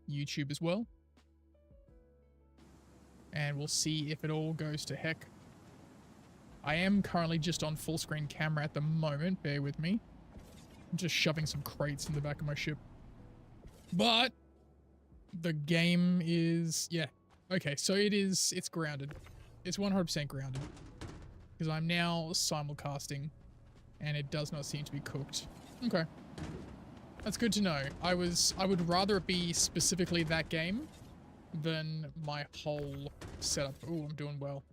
YouTube as well. And we'll see if it all goes to heck. I am currently just on full screen camera at the moment. Bear with me. I'm just shoving some crates in the back of my ship. But the game is, yeah. Okay, so it's grounded. It's 100% grounded. Because I'm now simulcasting and it does not seem to be cooked. Okay. That's good to know. I would rather it be specifically that game than my whole setup. Oh, I'm doing well.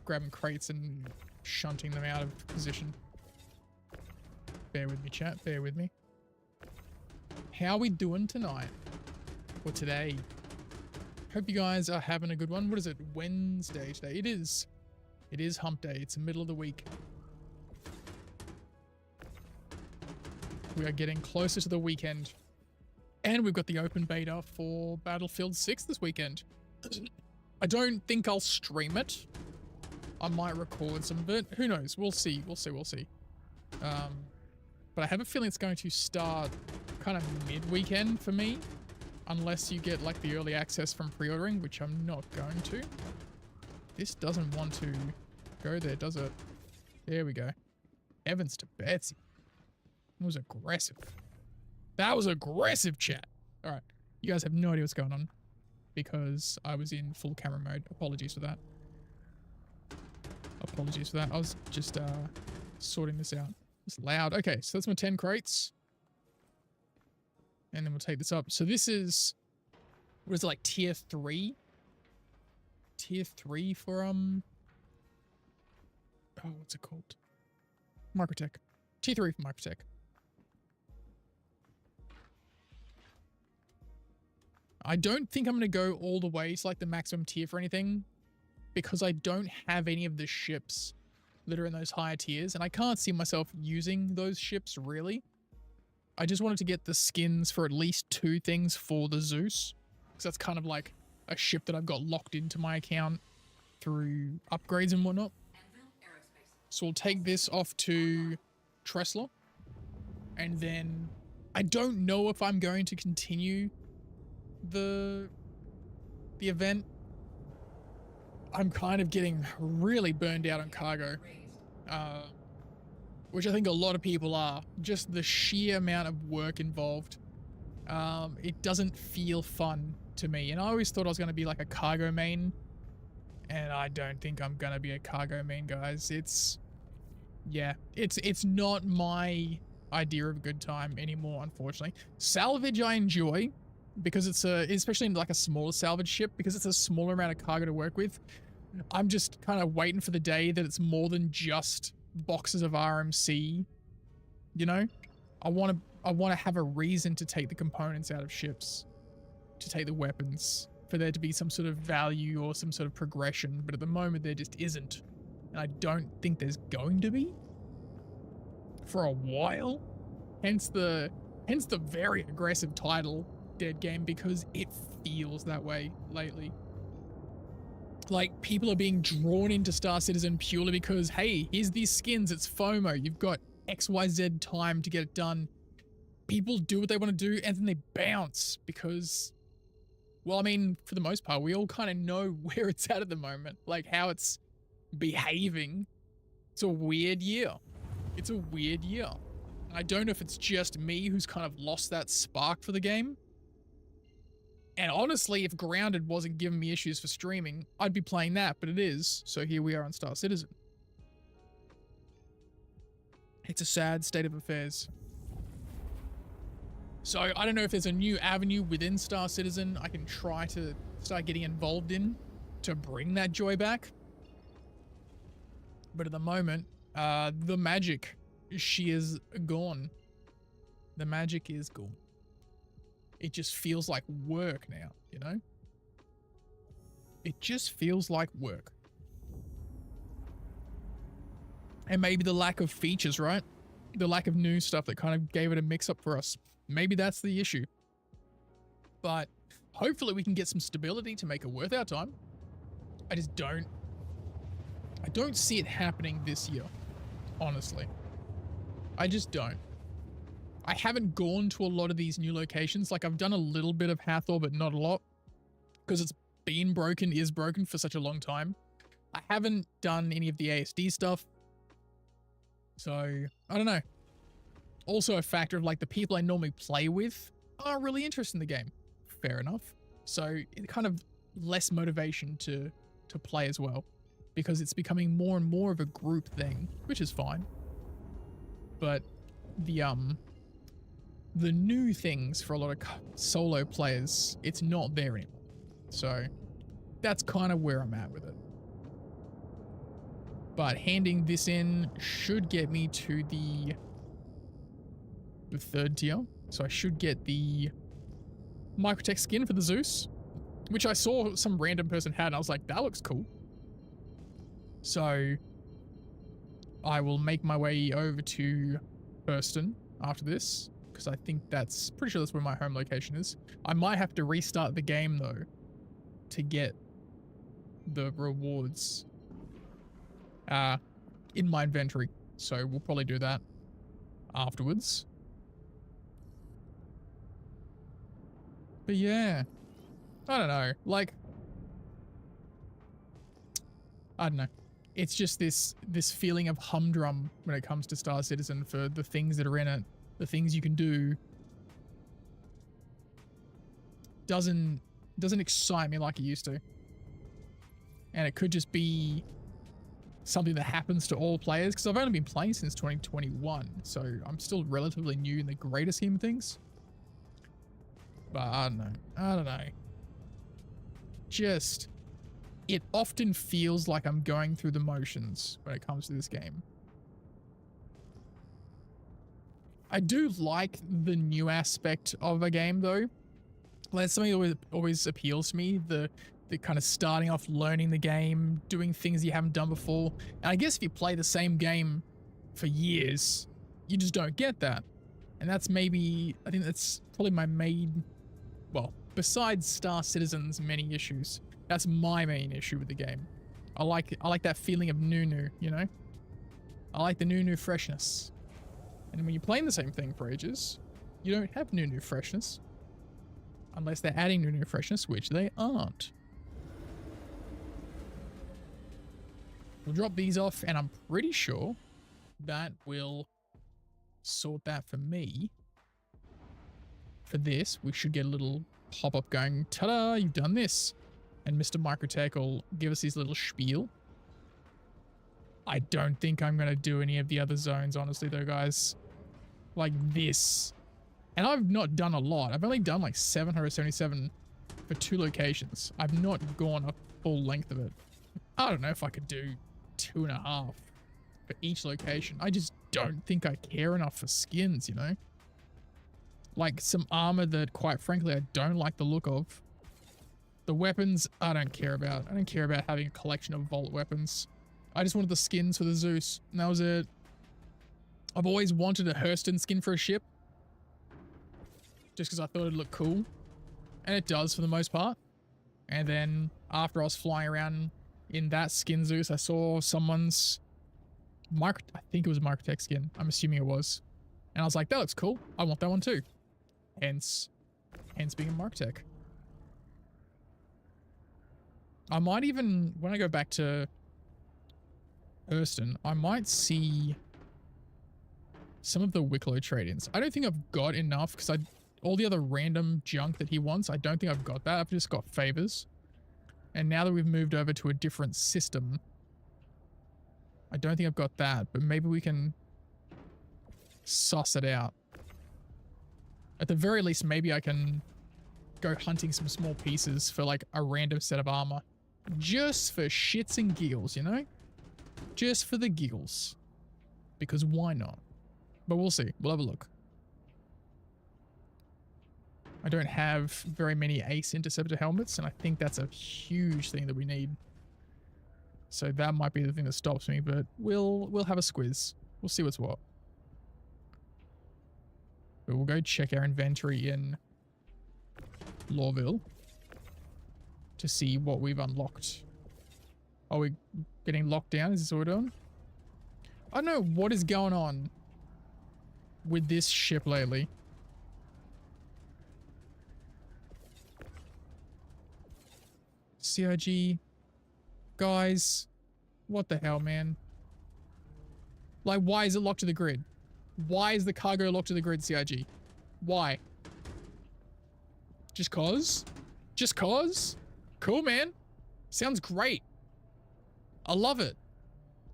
Grabbing crates and shunting them out of position. Bear with me, chat. Bear with me. How are we doing tonight? Or today? Hope you guys are having a good one. What is it? Wednesday today. It is. It is hump day. It's the middle of the week. We are getting closer to the weekend. And we've got the open beta for Battlefield 6 this weekend. I don't think I'll stream it. I might record some of it. Who knows? We'll see. We'll see. We'll see. But I have a feeling it's going to start kind of mid-weekend for me. Unless you get like the early access from pre-ordering, which I'm not going to. This doesn't want to go there, does it? There we go. Heavens to Betsy. That was aggressive. That was aggressive, chat. All right. You guys have no idea what's going on because I was in full camera mode. Apologies for that. Apologies for that. I was just sorting this out. It's loud. Okay, so that's my 10 crates. And then we'll take this up. So this is, what is it, like tier 3? Tier 3 for, oh, what's it called? Microtech. Tier 3 for Microtech. I don't think I'm going to go all the way to like the maximum tier for anything because I don't have any of the ships that are in those higher tiers and I can't see myself using those ships really. I just wanted to get the skins for at least 2 things for the Zeus because that's kind of like a ship that I've got locked into my account through upgrades and whatnot. So we'll take this off to Tressler and then I don't know if I'm going to continue the event. I'm kind of getting really burned out on cargo, which I think a lot of people are. Just the sheer amount of work involved. It doesn't feel fun to me. And I always thought I was going to be like a cargo main. And I don't think I'm going to be a cargo main, guys. It's not my idea of a good time anymore, unfortunately. Salvage I enjoy. Because it's especially in like a smaller salvage ship, because it's a smaller amount of cargo to work with. I'm just kind of waiting for the day that it's more than just boxes of RMC. You know, I want to have a reason to take the components out of ships, to take the weapons, for there to be some sort of value or some sort of progression. But at the moment, there just isn't, and I don't think there's going to be for a while. Hence the very aggressive title. Dead Game, because it feels that way lately. Like, people are being drawn into Star Citizen purely because, hey, here's these skins, it's FOMO, you've got XYZ time to get it done. People do what they want to do and then they bounce because, well, I mean, for the most part, we all kind of know where it's at the moment, like how it's behaving. It's a weird year. It's a weird year. I don't know if it's just me who's kind of lost that spark for the game. And honestly, if Grounded wasn't giving me issues for streaming, I'd be playing that, but it is. So here we are on Star Citizen. It's a sad state of affairs. So I don't know if there's a new avenue within Star Citizen I can try to start getting involved in to bring that joy back. But at the moment, the magic, she is gone. The magic is gone. It just feels like work now, you know? It just feels like work. And maybe the lack of features, right? The lack of new stuff that kind of gave it a mix-up for us. Maybe that's the issue. But hopefully we can get some stability to make it worth our time. I don't see it happening this year, honestly. I just don't. I haven't gone to a lot of these new locations. Like I've done a little bit of Hathor, but not a lot because it's been broken, is broken for such a long time. I haven't done any of the ASD stuff. So I don't know. Also a factor of like the people I normally play with are really interested in the game. Fair enough. So it kind of less motivation to play as well because it's becoming more and more of a group thing, which is fine. But the new things for a lot of solo players, it's not there anymore. So that's kind of where I'm at with it. But handing this in should get me to the 3rd tier. So I should get the Microtech skin for the Zeus, which I saw some random person had, and I was like, that looks cool. So I will make my way over to Hurston after this, because I think pretty sure that's where my home location is. I might have to restart the game though to get the rewards in my inventory. So we'll probably do that afterwards. But yeah, I don't know. Like, I don't know. It's just this feeling of humdrum when it comes to Star Citizen for the things that are in it, the things you can do. Doesn't excite me like it used to. And it could just be something that happens to all players because I've only been playing since 2021, so I'm still relatively new in the greater scheme of things. But I don't know. Just, it often feels like I'm going through the motions when it comes to this game. I do like the new aspect of a game though. That's something that always appeals to me. The kind of starting off learning the game, doing things you haven't done before. And I guess if you play the same game for years, you just don't get that. And that's maybe, I think that's probably my main, well, besides Star Citizen's many issues, that's my main issue with the game. I like that feeling of new, you know? I like the new freshness. And when you're playing the same thing for ages, you don't have new freshness. Unless they're adding new freshness, which they aren't. We'll drop these off, and I'm pretty sure that will sort that for me. For this, we should get a little pop-up going, ta-da, you've done this. And Mr. Microtech will give us his little spiel. I don't think I'm going to do any of the other zones, honestly, though, guys. Like this. And I've not done a lot. I've only done like 777 for 2 locations. I've not gone a full length of it. I don't know if I could do 2.5 for each location. I just don't think I care enough for skins, you know? Like some armor that, quite frankly, I don't like the look of. The weapons, I don't care about. I don't care about having a collection of vault weapons. I just wanted the skins for the Zeus, and that was it. I've always wanted a Hurston skin for a ship. Just because I thought it'd look cool. And it does for the most part. And then after I was flying around in that skin Zeus, I saw someone's I think it was a Microtech skin. I'm assuming it was. And I was like, that looks cool. I want that one too. Hence being a Microtech. I might even, when I go back to Hurston, I might see some of the Wicklow trade-ins. I don't think I've got enough because all the other random junk that he wants, I don't think I've got that. I've just got favors. And now that we've moved over to a different system, I don't think I've got that, but maybe we can suss it out. At the very least, maybe I can go hunting some small pieces for like a random set of armor. Just for shits and giggles, you know? Just for the giggles. Because why not? But we'll see. We'll have a look. I don't have very many Ace Interceptor helmets, and I think that's a huge thing that we need. So that might be the thing that stops me, but we'll have a squiz. We'll see what's what. But we'll go check our inventory in Lawville to see what we've unlocked. Are we getting locked down? Is this what we're doing? I don't know what is going on with this ship lately. CIG. Guys. What the hell, man? Like, why is it locked to the grid? Why is the cargo locked to the grid, CIG? Why? Just cause? Just cause? Cool, man. Sounds great. I love it.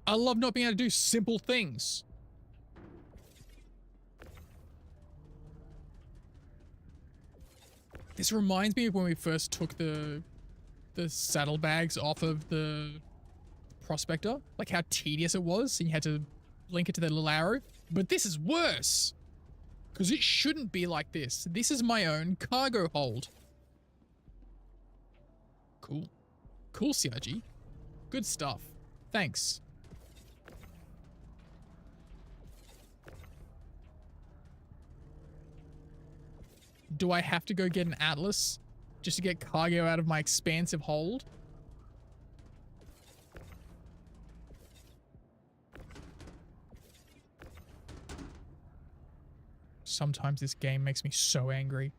I love not being able to do simple things. This reminds me of when we first took the saddlebags off of the prospector. Like how tedious it was, and you had to link it to the little arrow. But this is worse. Because it shouldn't be like this. This is my own cargo hold. Cool. Cool, CIG. Good stuff. Thanks. Do I have to go get an atlas just to get cargo out of my expansive hold? Sometimes this game makes me so angry.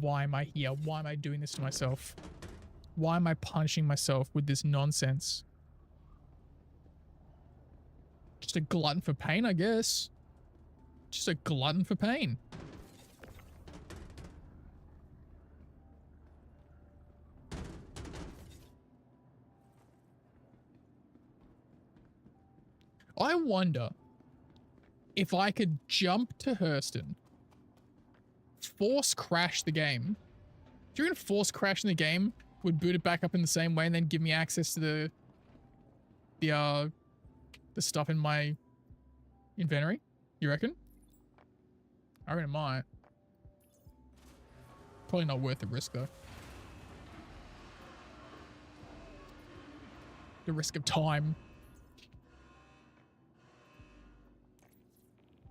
Why am I here? Why am I doing this to myself? Why am I punishing myself with this nonsense? Just a glutton for pain, I guess. Just a glutton for pain. I wonder if I could jump to Hurston, force crash the game. Do you reckon force crashing the game would boot it back up in the same way and then give me access to the stuff in my inventory? You reckon? I reckon it might. Probably not worth the risk though. The risk of time.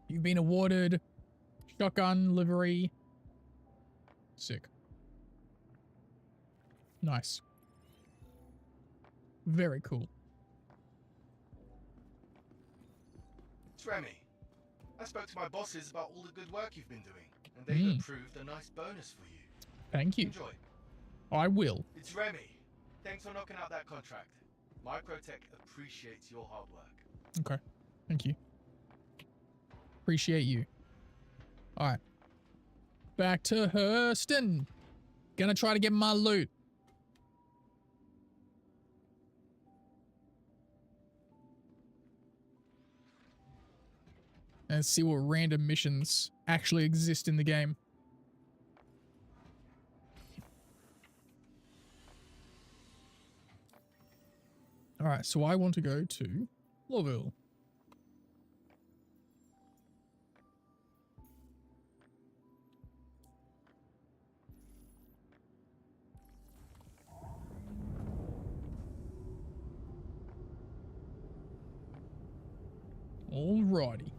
You've been awarded shotgun livery. Sick. Nice. Very cool. It's Remy. I spoke to my bosses about all the good work you've been doing, and they've approved a nice bonus for you. Thank you. Enjoy. I will. It's Remy. Thanks for knocking out that contract. Microtech appreciates your hard work. Okay. Thank you. Appreciate you. All right. Back to Hurston. Gonna try to get my loot. And see what random missions actually exist in the game. All right, so I want to go to Lawville. Alrighty.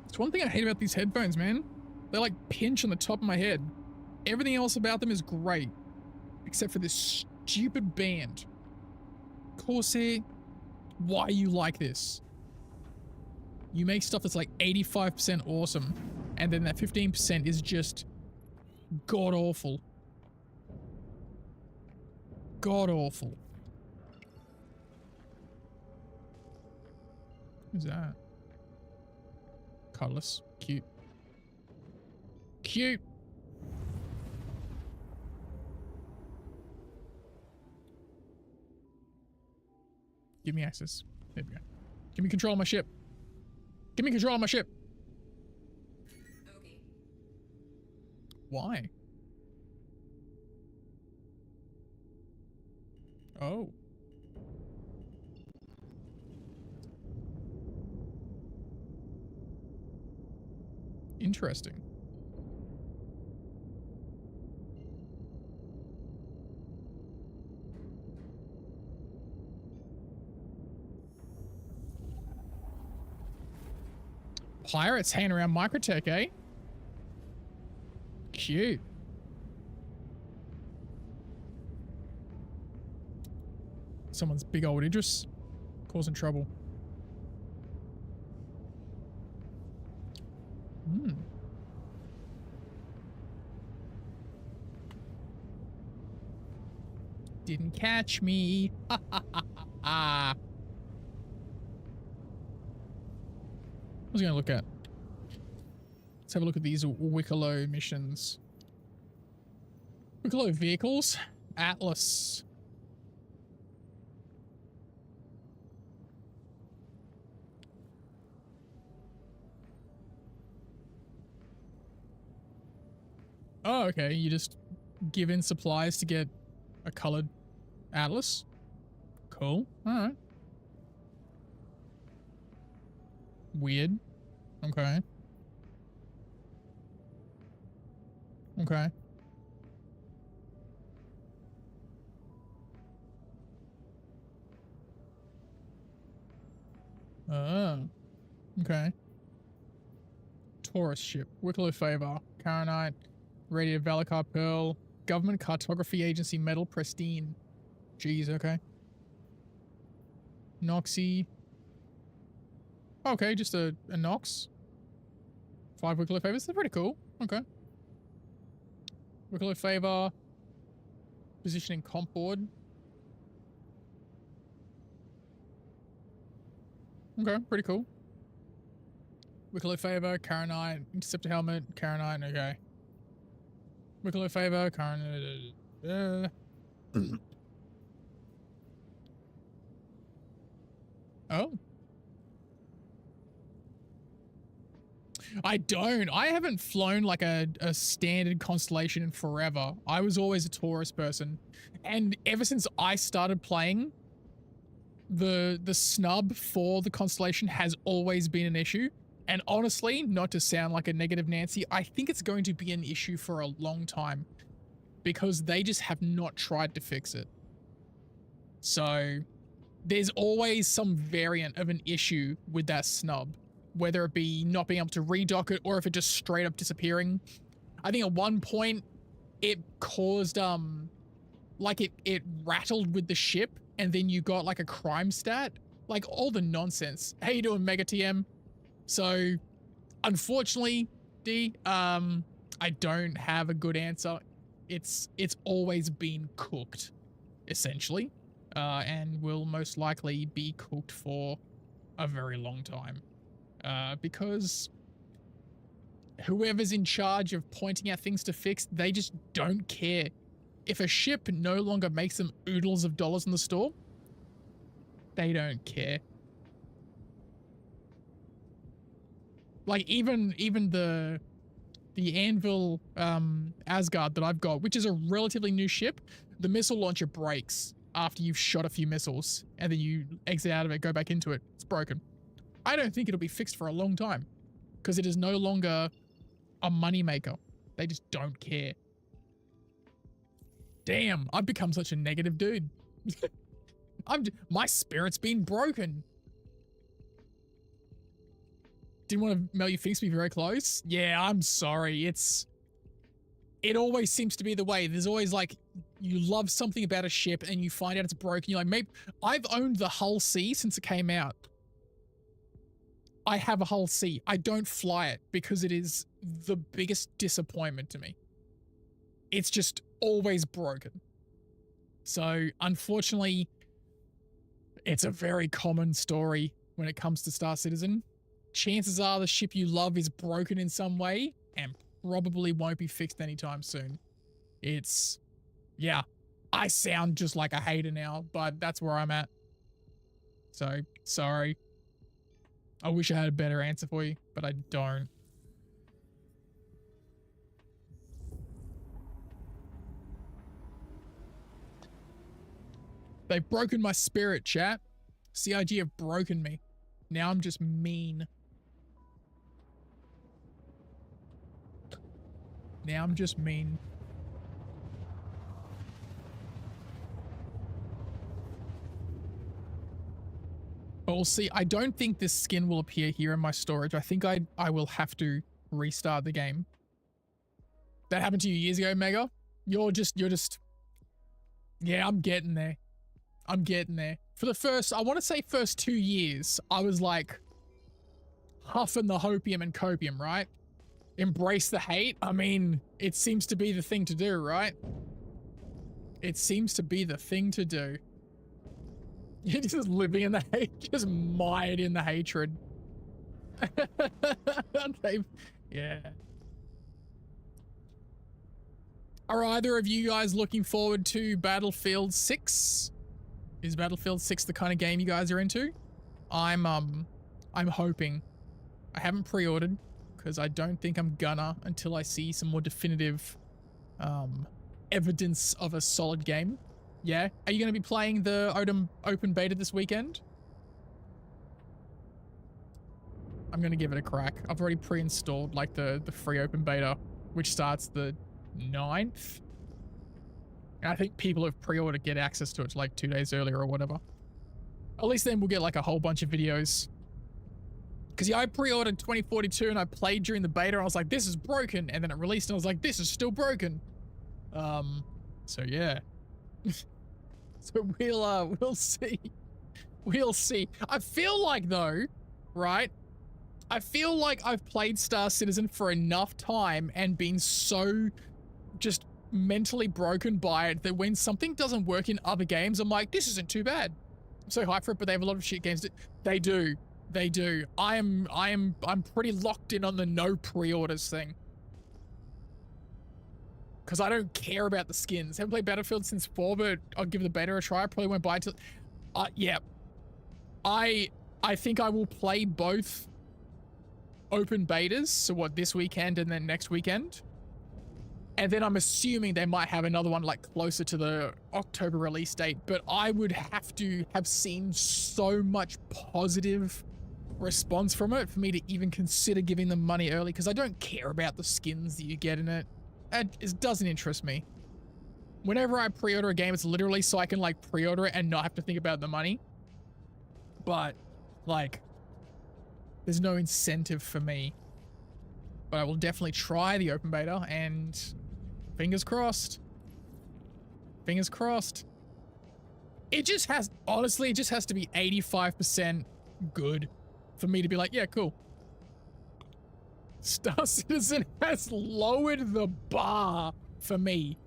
It's one thing I hate about these headphones, man. They like pinch on the top of my head. Everything else about them is great. Except for this stupid band. Corsair, why are you like this? You make stuff that's like 85% awesome, and then that 15% is just god-awful. God-awful. Who's that? Cutlass. Cute. Cute. Give me access. There we go. Give me control of my ship. Give me control of my ship. Okay. Why? Oh. Interesting. Pirates hanging around Microtech, eh? Cute. Someone's big old Idris causing trouble. Hmm. Didn't catch me. Ha ha ha ha ha. What was I gonna look at? Let's have a look at these Wicklow missions. Wicklow vehicles. Atlas. Oh, okay. You just give in supplies to get a colored Atlas. Cool. Alright. Weird. Okay. Okay. Oh. Okay. Tourist ship. Wicklow Favor. Caronite. Radio Valakar Pearl. Government Cartography Agency Metal Pristine. Jeez, okay. Noxy. Okay, just a Nox. 5 Wicklow Favors. They're pretty cool. Okay. Wicklow Favor. Positioning comp board. Okay, pretty cool. Wicklow Favor, Caronite, Interceptor Helmet, Caronite, okay. Wicklow Favor, Caronite. Oh. I don't. I haven't flown like a standard constellation in forever. I was always a Taurus person. And ever since I started playing, the snub for the constellation has always been an issue. And honestly, not to sound like a negative Nancy, I think it's going to be an issue for a long time because they just have not tried to fix it. So there's always some variant of an issue with that snub, whether it be not being able to redock it or if it just straight up disappearing. I think at one point it caused, like it rattled with the ship and then you got like a crime stat, like all the nonsense. How you doing, Mega TM? So unfortunately, D, I don't have a good answer. It's always been cooked, essentially, and will most likely be cooked for a very long time, because whoever's in charge of pointing out things to fix, they just don't care. If a ship no longer makes them oodles of dollars in the store, they don't care. Like even the Anvil Asgard that I've got, which is a relatively new ship, the missile launcher breaks after you've shot a few missiles and then you exit out of it, go back into it. It's broken. I don't think it'll be fixed for a long time because it is no longer a moneymaker. They just don't care. Damn, I've become such a negative dude. My spirit's been broken. Didn't want to melt your things to be very close. Yeah, I'm sorry. It always seems to be the way. There's always like, you love something about a ship and you find out it's broken. You're like, maybe I've owned the Hull C since it came out. I have a Hull C. I don't fly it because it is the biggest disappointment to me. It's just always broken. So unfortunately, it's a very common story when it comes to Star Citizen. Chances are the ship you love is broken in some way and probably won't be fixed anytime soon. Yeah, I sound just like a hater now, but that's where I'm at. So, sorry. I wish I had a better answer for you, but I don't. They've broken my spirit, chat. CIG have broken me. Now I'm just mean. Now I'm just mean. But we'll see. I don't think this skin will appear here in my storage. I think I will have to restart the game. That happened to you years ago, Mega? You're just... Yeah, I'm getting there. I'm getting there. For the first, I want to say first 2 years, I was like huffing the hopium and copium, right? Embrace the hate. I mean, it seems to be the thing to do, right? It seems to be the thing to do. You're just living in the hate, just mired in the hatred. Yeah. Are either of you guys looking forward to Battlefield 6? Is Battlefield 6 the kind of game you guys are into? I'm hoping. I haven't pre-ordered because I don't think I'm gonna until I see some more definitive evidence of a solid game. Yeah? Are you gonna be playing the open beta this weekend? I'm gonna give it a crack. I've already pre-installed like the free open beta, which starts the 9th. And I think people have pre-ordered get access to it like 2 days earlier or whatever. At least then we'll get like a whole bunch of videos. Because yeah, I pre-ordered 2042 and I played during the beta and I was like, this is broken. And then it released and I was like, this is still broken. So yeah. So we'll see. We'll see. I feel like though, right? I feel like I've played Star Citizen for enough time and been so just mentally broken by it that when something doesn't work in other games, I'm like, this isn't too bad. I'm so hyped for it, but they have a lot of shit games. They do. They do. I'm pretty locked in on the no pre-orders thing. Because I don't care about the skins. Haven't played Battlefield since 4, but I'll give the beta a try. I probably won't buy it till... yeah. I think I will play both open betas. So what, this weekend and then next weekend? And then I'm assuming they might have another one like closer to the October release date. But I would have to have seen so much positive response from it for me to even consider giving them money early, because I don't care about the skins that you get in it. It doesn't interest me. Whenever I pre-order a game, it's literally so I can like pre-order it and not have to think about the money. But like, there's no incentive for me. But I will definitely try the open beta and fingers crossed. Fingers crossed. It just has, honestly, it just has to be 85% good for me to be like, yeah, cool. Star Citizen has lowered the bar for me.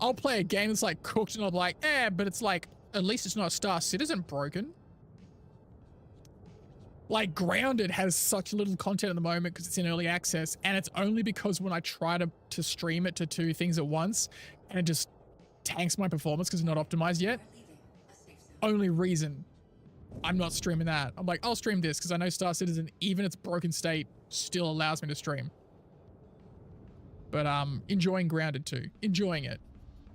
I'll play a game that's like cooked and I'm like, but it's like, at least it's not Star Citizen broken. Like Grounded has such little content at the moment because it's in early access, and it's only because when I try to stream it to 2 things at once and it just tanks my performance because it's not optimized yet. Only reason I'm not streaming that. I'm like, I'll stream this because I know Star Citizen, even its broken state, still allows me to stream. But enjoying Grounded too. Enjoying it.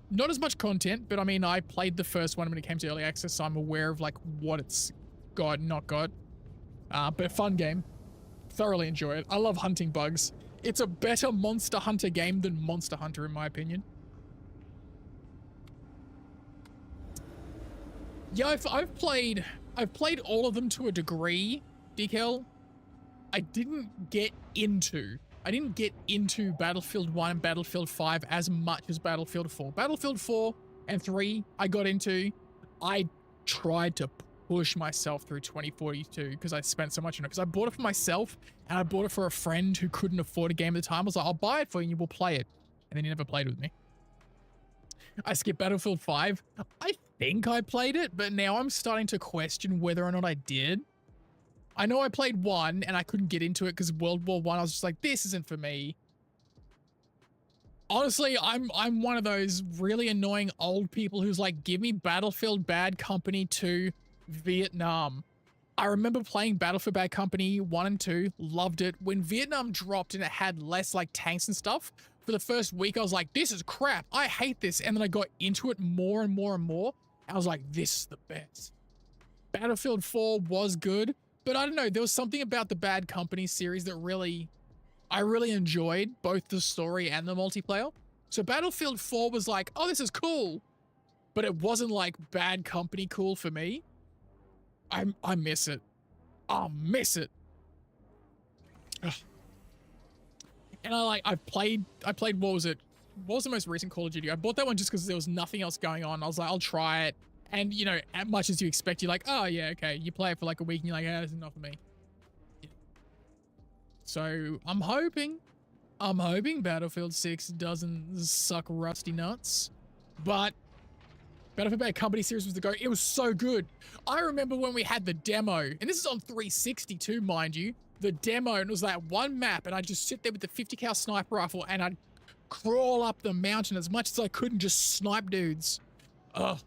Not as much content, but I mean, I played the first one when it came to early access, so I'm aware of like what it's got and not got. But fun game. Thoroughly enjoy it. I love hunting bugs. It's a better Monster Hunter game than Monster Hunter, in my opinion. Yeah, I've played all of them to a degree, DKL. I didn't get into Battlefield 1 and Battlefield 5 as much as Battlefield 4. Battlefield 4 and 3 I got into. I tried to push myself through 2042 because I spent so much on it. Because I bought it for myself and I bought it for a friend who couldn't afford a game at the time. I was like, I'll buy it for you and you will play it. And then he never played with me. I skipped Battlefield 5. I think I played it, but now I'm starting to question whether or not I did. I know I played 1 and I couldn't get into it because World War I was just like, this isn't for me. Honestly, I'm one of those really annoying old people who's like, give me Battlefield Bad Company 2 Vietnam. I remember playing Battlefield Bad Company 1 and 2, loved it. When Vietnam dropped and it had less like tanks and stuff, for the first week I was like, this is crap. I hate this. And then I got into it more and more and more. I was like, this is the best. Battlefield 4 was good, but I don't know. There was something about the Bad Company series that I really enjoyed, both the story and the multiplayer. So Battlefield 4 was like, oh, this is cool. But it wasn't like Bad Company cool for me. I miss it. I miss it. Ugh. And I played, what was it? What was the most recent Call of Duty? I bought that one just because there was nothing else going on. I was like, I'll try it. And, you know, as much as you expect, you're like, oh, yeah, okay. You play it for like a week and you're like, this is not for me. Yeah. So I'm hoping Battlefield 6 doesn't suck rusty nuts. But Battlefield Bad Company series was the go. It was so good. I remember when we had the demo, and this is on 360 too, mind you, the demo, and it was that one map, and I'd just sit there with the 50 cal sniper rifle, and I'd crawl up the mountain as much as I could and just snipe dudes. Ugh,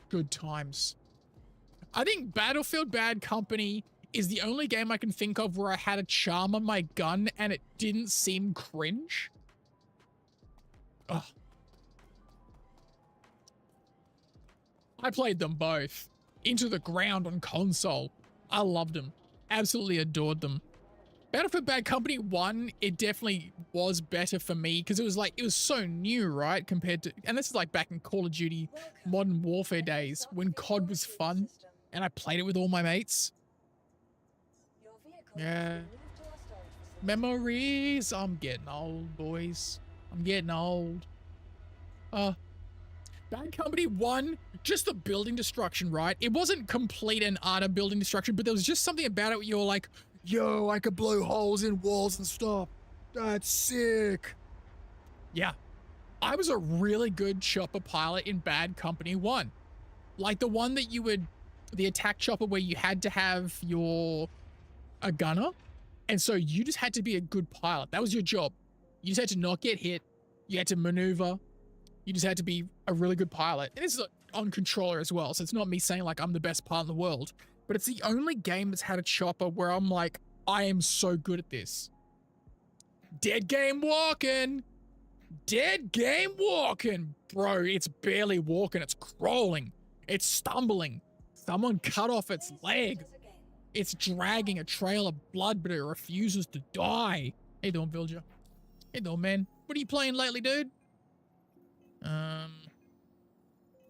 good times. I think Battlefield Bad Company is the only game I can think of where I had a charm on my gun and it didn't seem cringe. Ugh. I played them both into the ground on console. I loved them. Absolutely adored them. Battlefield Bad Company 1, it definitely was better for me because it was so new, right? Compared to, and this is like back in Call of Duty Modern Warfare days when COD was fun and I played it with all my mates. Yeah. Memories. I'm getting old, boys. I'm getting old. Bad Company 1, just the building destruction, right? It wasn't complete and utter building destruction, but there was just something about it where you were like, yo, I could blow holes in walls and stuff. That's sick. Yeah. I was a really good chopper pilot in Bad Company 1. Like the one that the attack chopper where you had to have a gunner. And so you just had to be a good pilot. That was your job. You just had to not get hit. You had to maneuver. You just had to be a really good pilot. And this is on controller as well. So it's not me saying like I'm the best pilot in the world, but it's the only game that's had a chopper where I'm like, I am so good at this. Dead game walking. Dead game walking. Bro, it's barely walking. It's crawling. It's stumbling. Someone cut off its leg. It's dragging a trail of blood, but it refuses to die. Hey doing, Villager? Hey doing, man? What are you playing lately, dude?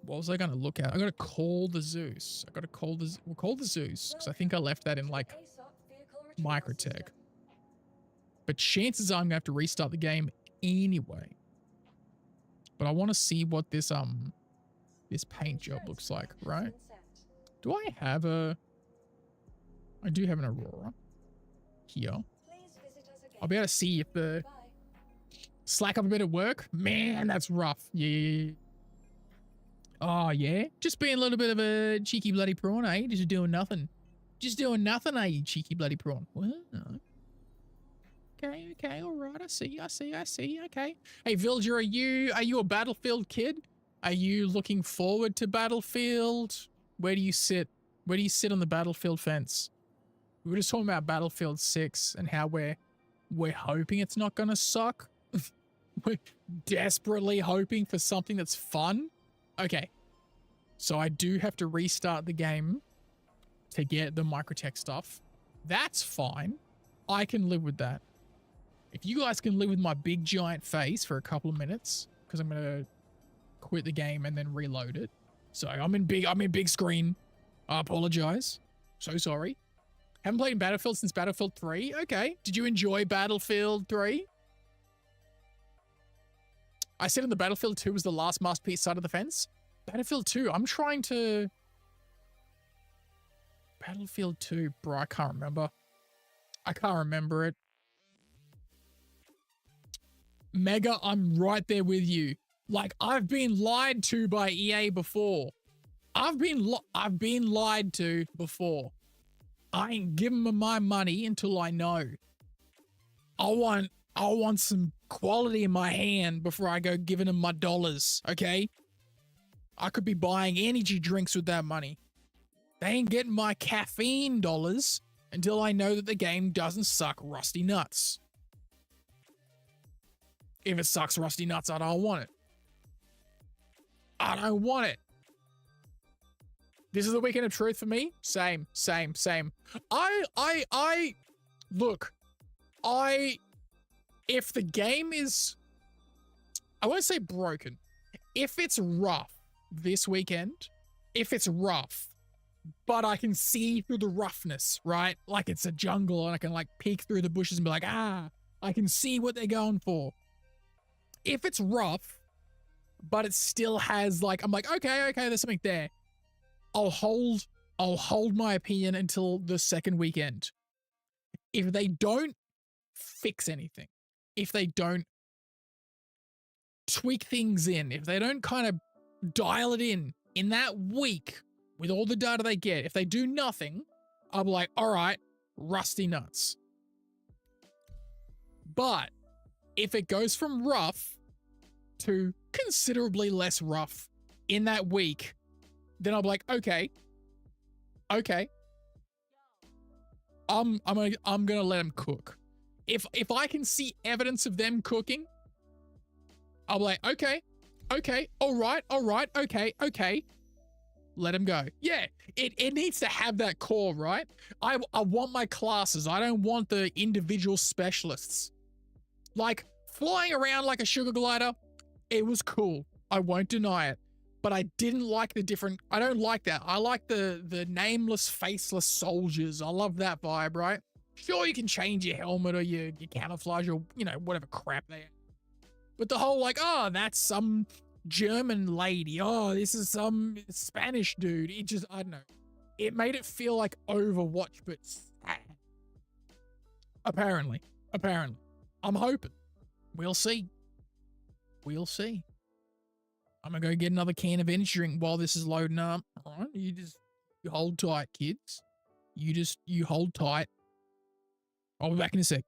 What was I gonna look at? I gotta call the Zeus. We'll call the Zeus, because I think I left that in like Microtech. But chances are I'm gonna have to restart the game anyway. But I want to see what this paint job looks like, right? Do I have I do have an Aurora here. I'll be able to see if the slack up a bit at work. Man, that's rough. Yeah. Oh, yeah? Just being a little bit of a cheeky bloody prawn, eh? Just doing nothing. Just doing nothing, eh, you cheeky bloody prawn? Well, okay, all right. I see, okay. Hey, Villager, are you a Battlefield kid? Are you looking forward to Battlefield? Where do you sit? Where do you sit on the Battlefield fence? We were just talking about Battlefield 6 and how we're hoping it's not gonna suck. We're desperately hoping for something that's fun. Okay. So I do have to restart the game to get the Microtech stuff. That's fine. I can live with that. If you guys can live with my big giant face for a couple of minutes, because I'm gonna quit the game and then reload it. So I'm in big screen. I apologize. So sorry. Haven't played in Battlefield since Battlefield 3. Okay. Did you enjoy Battlefield 3? I said in the Battlefield 2 was the last masterpiece side of the fence. Battlefield 2, I'm trying to... Battlefield 2, bro, I can't remember. I can't remember it. Mega, I'm right there with you. Like, I've been lied to by EA before. I've been lied to before. I ain't giving them my money until I know. I want some quality in my hand before I go giving them my dollars, okay? I could be buying energy drinks with that money. They ain't getting my caffeine dollars until I know that the game doesn't suck rusty nuts. If it sucks rusty nuts, I don't want it. I don't want it. This is the weekend of truth for me. Same. Look, if the game is, I won't say broken. If it's rough this weekend, if it's rough, but I can see through the roughness, right? Like it's a jungle and I can like peek through the bushes and be like, I can see what they're going for. If it's rough, but it still has like, I'm like, okay, there's something there. I'll hold my opinion until the second weekend. If they don't fix anything, if they don't tweak things in, if they don't kind of dial it in that week with all the data they get, if they do nothing, I'll be like, all right, rusty nuts. But if it goes from rough to considerably less rough in that week, then I'll be like, okay. I'm gonna let them cook. If I can see evidence of them cooking, I'll be like, okay, all right, okay. Let them go. Yeah, it needs to have that core, right? I want my classes. I don't want the individual specialists. Like, flying around like a sugar glider, it was cool. I won't deny it. But I didn't like I don't like that. I like the nameless, faceless soldiers. I love that vibe, right? Sure, you can change your helmet or your camouflage or, whatever crap they are. But the whole like, oh, that's some German lady. Oh, this is some Spanish dude. It just, I don't know. It made it feel like Overwatch, but sad. Apparently. I'm hoping. We'll see. I'm gonna go get another can of energy drink while this is loading up. All right, you hold tight, kids. You hold tight. I'll be back in a sec.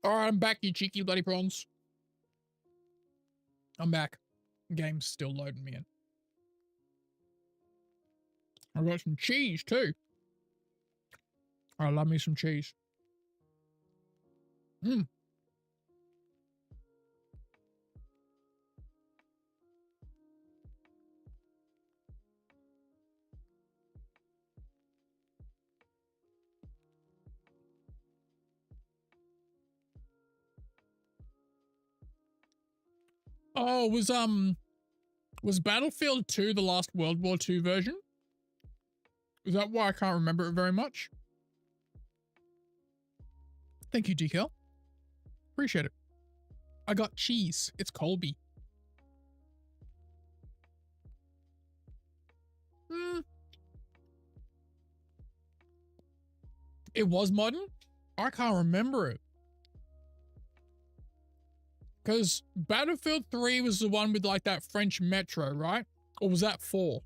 All right, I'm back, you cheeky bloody prawns. I'm back. Game's still loading me in. I got some cheese too. I love me some cheese. Oh, was Battlefield 2 the last World War II version? Is that why I can't remember it very much? Thank you, DKL. Appreciate it. I got cheese. It's Colby. It was modern? I can't remember it. Because Battlefield 3 was the one with like that French metro, right? Or was that 4?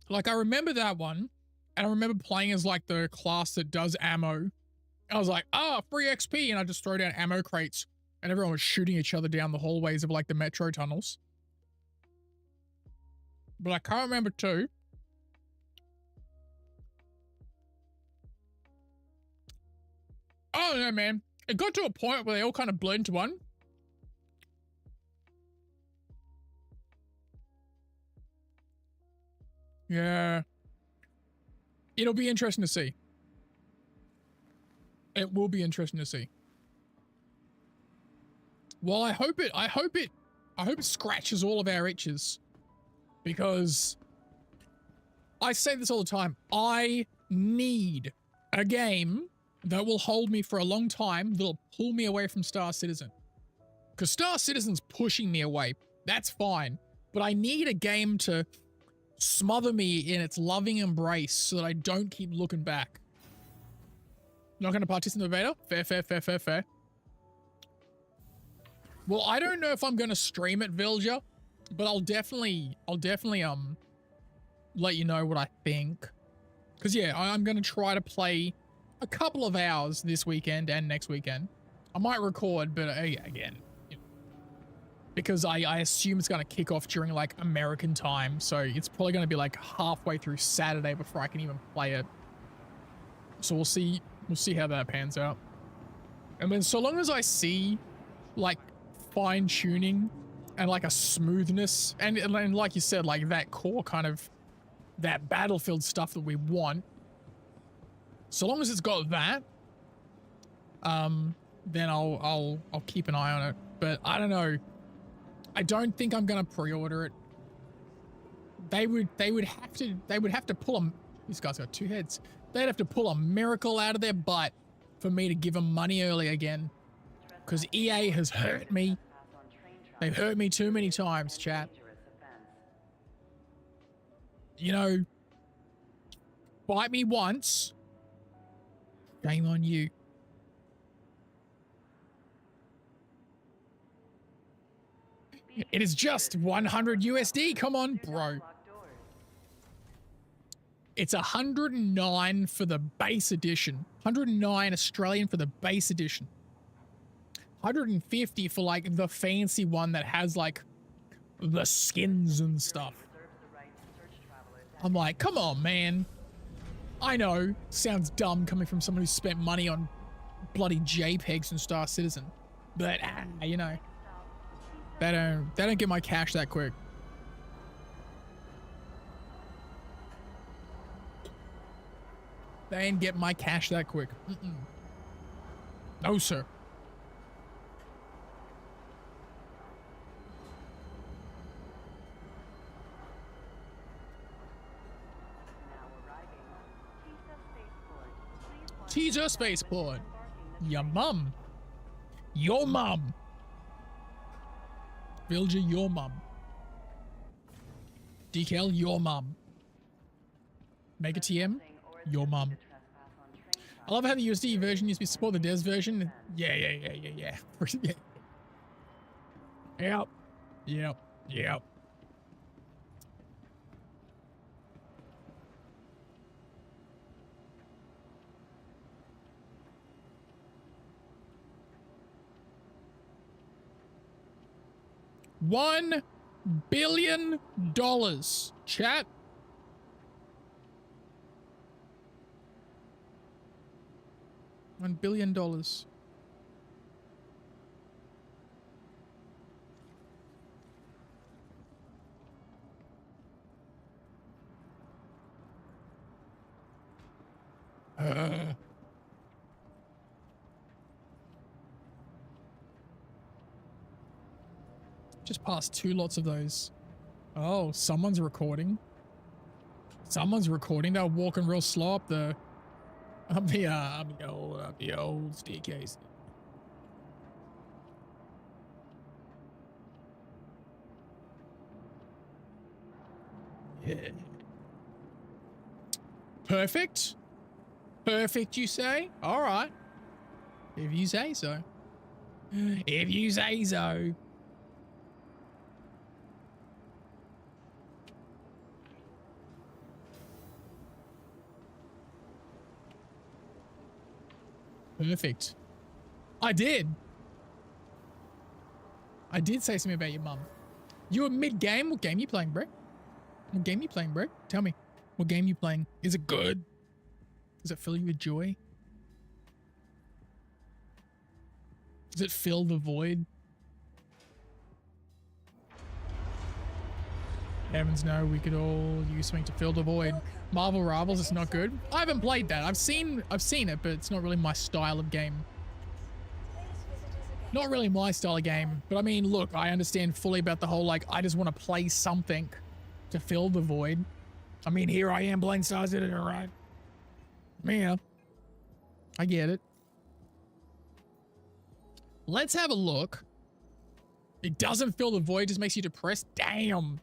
Like, I remember that one, and I remember playing as like the class that does ammo. I was like, free XP, and I just throw down ammo crates, and everyone was shooting each other down the hallways of like the metro tunnels. But I can't remember 2. Oh no, man. It got to a point where they all kind of blend into one. Yeah. It'll be interesting to see. It will be interesting to see. Well, I hope it scratches all of our itches. Because I say this all the time. I need a game that will hold me for a long time, that'll pull me away from Star Citizen. Because Star Citizen's pushing me away. That's fine. But I need a game to smother me in its loving embrace so that I don't keep looking back. Not going to participate in the beta? Fair. Well, I don't know if I'm going to stream it, Vilja, but I'll definitely let you know what I think. Because yeah, I'm going to try to play a couple of hours this weekend and next weekend. I might record, but again, because I assume it's going to kick off during like American time. So it's probably going to be like halfway through Saturday before I can even play it. So we'll see how that pans out. And then so long as I see like fine tuning and like a smoothness and like you said, like that core kind of that Battlefield stuff that we want, so long as it's got that, then I'll keep an eye on it. But I don't know. I don't think I'm gonna pre-order it. They would have to pull a, these guys got two heads. They'd have to pull a miracle out of their butt for me to give them money early again. Because EA has hurt me. They've hurt me too many times, chat. You know, bite me once, shame on you. It is just 100 USD. Come on, bro. It's 109 for the base edition. 109 Australian for the base edition. 150 for like the fancy one that has like the skins and stuff. I'm like, come on, man. I know, sounds dumb coming from someone who spent money on bloody JPEGs and Star Citizen, but you know, they don't get my cash that quick. They ain't get my cash that quick. No, sir. Teaser spaceport. Your mum. Your mum. Villager, your mum. Decal, your mum. Mega TM, your mum. I love how the USD version used to support the DES version. Yeah. Yep. $1 billion, chat. $1 billion. Just passed 2 lots of those. Oh, someone's recording. They're walking real slow up the old staircase. Yeah. Perfect, you say? All right. If you say so. Perfect. I did say something about your mum. You were mid-game? What game you playing, bro? Tell me. What game you playing? Is it good? Does it fill you with joy? Does it fill the void? Heavens no, we could all use something to fill the void. Marvel Rivals is not good. I haven't played that. I've seen it, but it's not really my style of game. Not really my style of game. But I mean, look, I understand fully about the whole, like, I just want to play something to fill the void. I mean, here I am playing Star Citizen, right? Yeah. I get it. Let's have a look. It doesn't fill the void, just makes you depressed. Damn.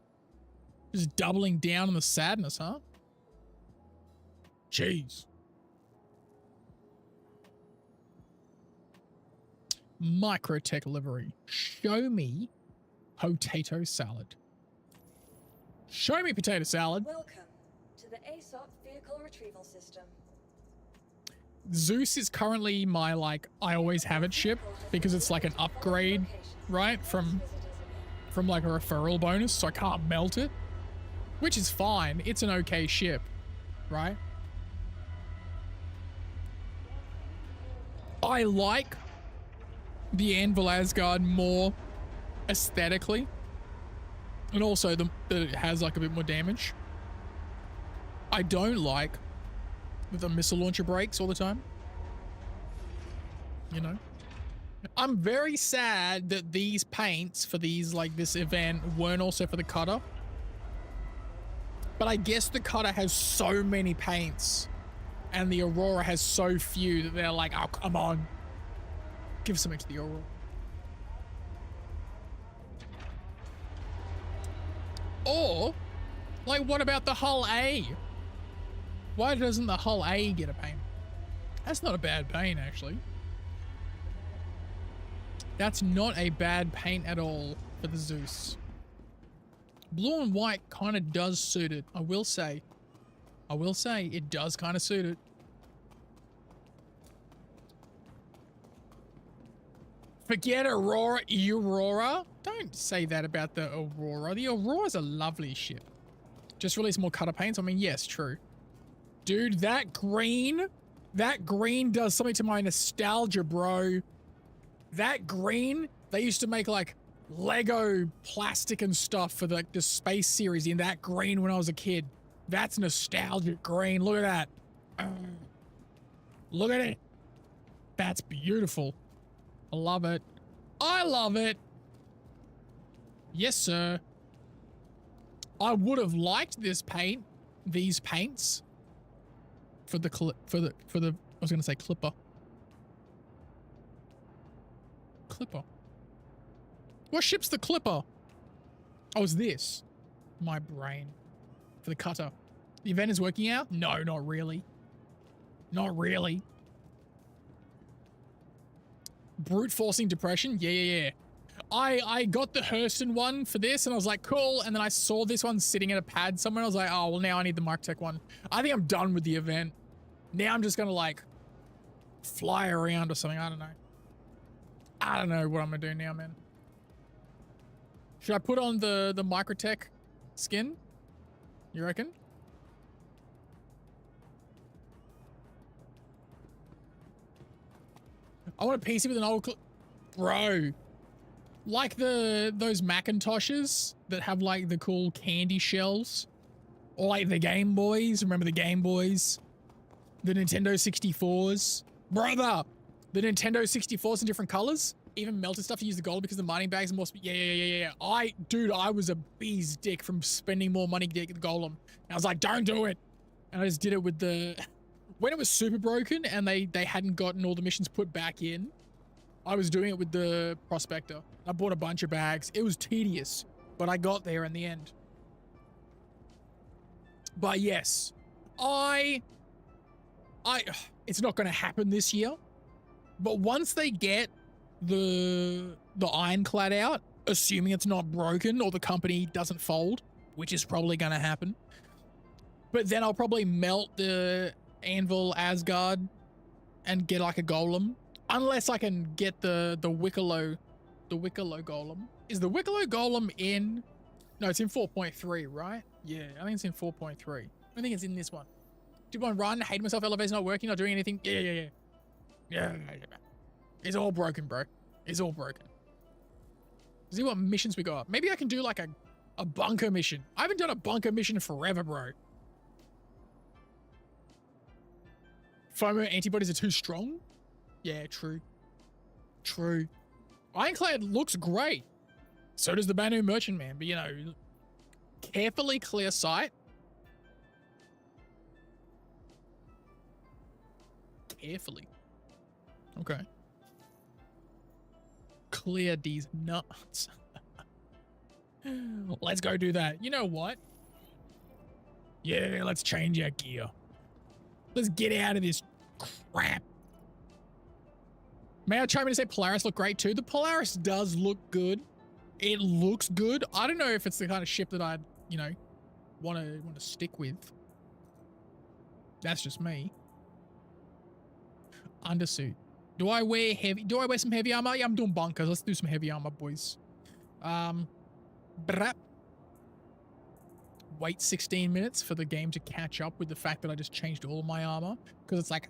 Just doubling down on the sadness, huh? Jeez. Microtech livery. Show me potato salad. Show me potato salad. Welcome to the ASOP vehicle retrieval system. Zeus is currently my, like, I always have it ship because it's like an upgrade, right? From from like a referral bonus, so I can't melt it, which is fine. It's an okay ship, right? I like the Anvil Asgard more aesthetically, and also that it has like a bit more damage. I don't like that the missile launcher breaks all the time. You know? I'm very sad that these paints for these, like this event, weren't also for the cutter. But I guess the cutter has so many paints and the Aurora has so few that they're like, oh, come on. Give something to the Aurora. Or, like, what about the hull A? Why doesn't the hull A get a paint? That's not a bad paint, actually. That's not a bad paint at all for the Zeus. Blue and white kind of does suit it, I will say. I will say, it does kind of suit it. Forget Aurora. Don't say that about the Aurora. The Aurora's a lovely ship. Just release more cutter paints. I mean, yes, true. Dude, that green does something to my nostalgia, bro. That green, they used to make like Lego plastic and stuff for the space series in that green when I was a kid. That's nostalgic green. Look at that. Look at it. That's beautiful. I love it. I love it. Yes, sir. I would have liked this paint, these paints for the I was going to say Clipper. Clipper. What ship's the Clipper? Oh, it's this. My brain. For the cutter. The event is working out? No, not really. Not really. Brute forcing depression? Yeah. I got the Hurston one for this and I was like, cool. And then I saw this one sitting in a pad somewhere. I was like, oh, well, now I need the Microtech one. I think I'm done with the event. Now I'm just going to like fly around or something. I don't know. I don't know what I'm going to do now, man. Should I put on the Microtech skin? You reckon? I want a PC with an old bro. Like those Macintoshes that have like the cool candy shells. Or like the Game Boys. Remember the Game Boys? The Nintendo 64s. Brother! The Nintendo 64s in different colors. Even melted stuff to use the gold because the mining bags are more yeah. Dude, I was a bee's dick from spending more money to get the golem. And I was like, don't do it. And I just did it with the... When it was super broken and they hadn't gotten all the missions put back in, I was doing it with the Prospector. I bought a bunch of bags. It was tedious, but I got there in the end. But yes, it's not going to happen this year, but once they get the ironclad out, assuming it's not broken or the company doesn't fold, which is probably going to happen, but then I'll probably melt the Anvil Asgard and get like a golem, unless I can get the Wicklow golem. Is the Wicklow golem in? No, it's in 4.3, right? Yeah, I think it's in 4.3. I think it's in this one. Did one run? Hate myself. Elevator's not working. Not doing anything. Yeah. It's all broken, bro. It's all broken. See what missions we got. Maybe I can do like a bunker mission. I haven't done a bunker mission forever, bro. FOMO antibodies are too strong? Yeah, true. True. Ironclad looks great. So does the Banu Merchant Man, but you know, carefully clear sight. Carefully. Okay. Clear these nuts. Let's go do that. You know what? Yeah, let's change our gear. Let's get out of this crap. May I chime in to say Polaris look great too? The Polaris does look good. It looks good. I don't know if it's the kind of ship that I'd, you know, want to stick with. That's just me. Undersuit. Do I wear some heavy armor? Yeah, I'm doing bunkers. Let's do some heavy armor, boys. Brap. Wait 16 minutes for the game to catch up with the fact that I just changed all my armor. Because it's like,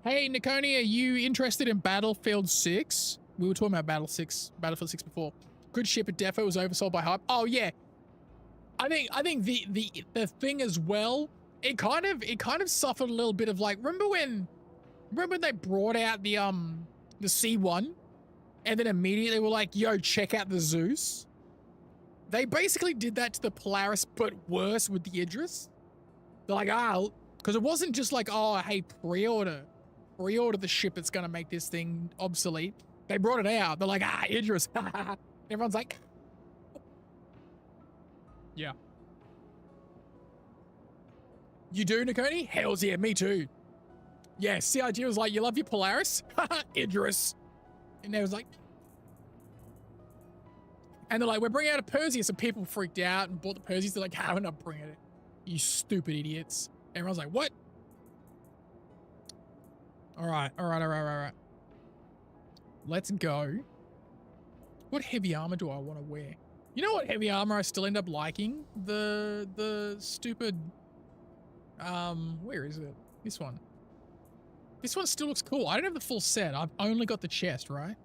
Hey, Nikoni, are you interested in Battlefield 6? We were talking about Battlefield 6 before. Good ship at Defo was oversold by hype. Oh yeah. I think the thing as well, it kind of suffered a little bit of like, remember when they brought out the C1 and then immediately were like, yo, check out the Zeus? They basically did that to the Polaris, but worse with the Idris. They're like, because it wasn't just like, oh, hey, pre-order the ship that's gonna make this thing obsolete. They brought it out. They're like, Idris. Everyone's like, yeah. You do, Nikoni? Hells yeah, me too. Yeah, CIG was like, you love your Polaris? Idris. And they was like, and they're like, we're bringing out a Perseus, and people freaked out and bought the Perseus. They're like, we're not bringing it. You stupid idiots. Everyone's like, what? All right. Let's go. What heavy armor do I want to wear? You know what heavy armor I still end up liking? The stupid, where is it? This one. This one still looks cool. I don't have the full set. I've only got the chest, right?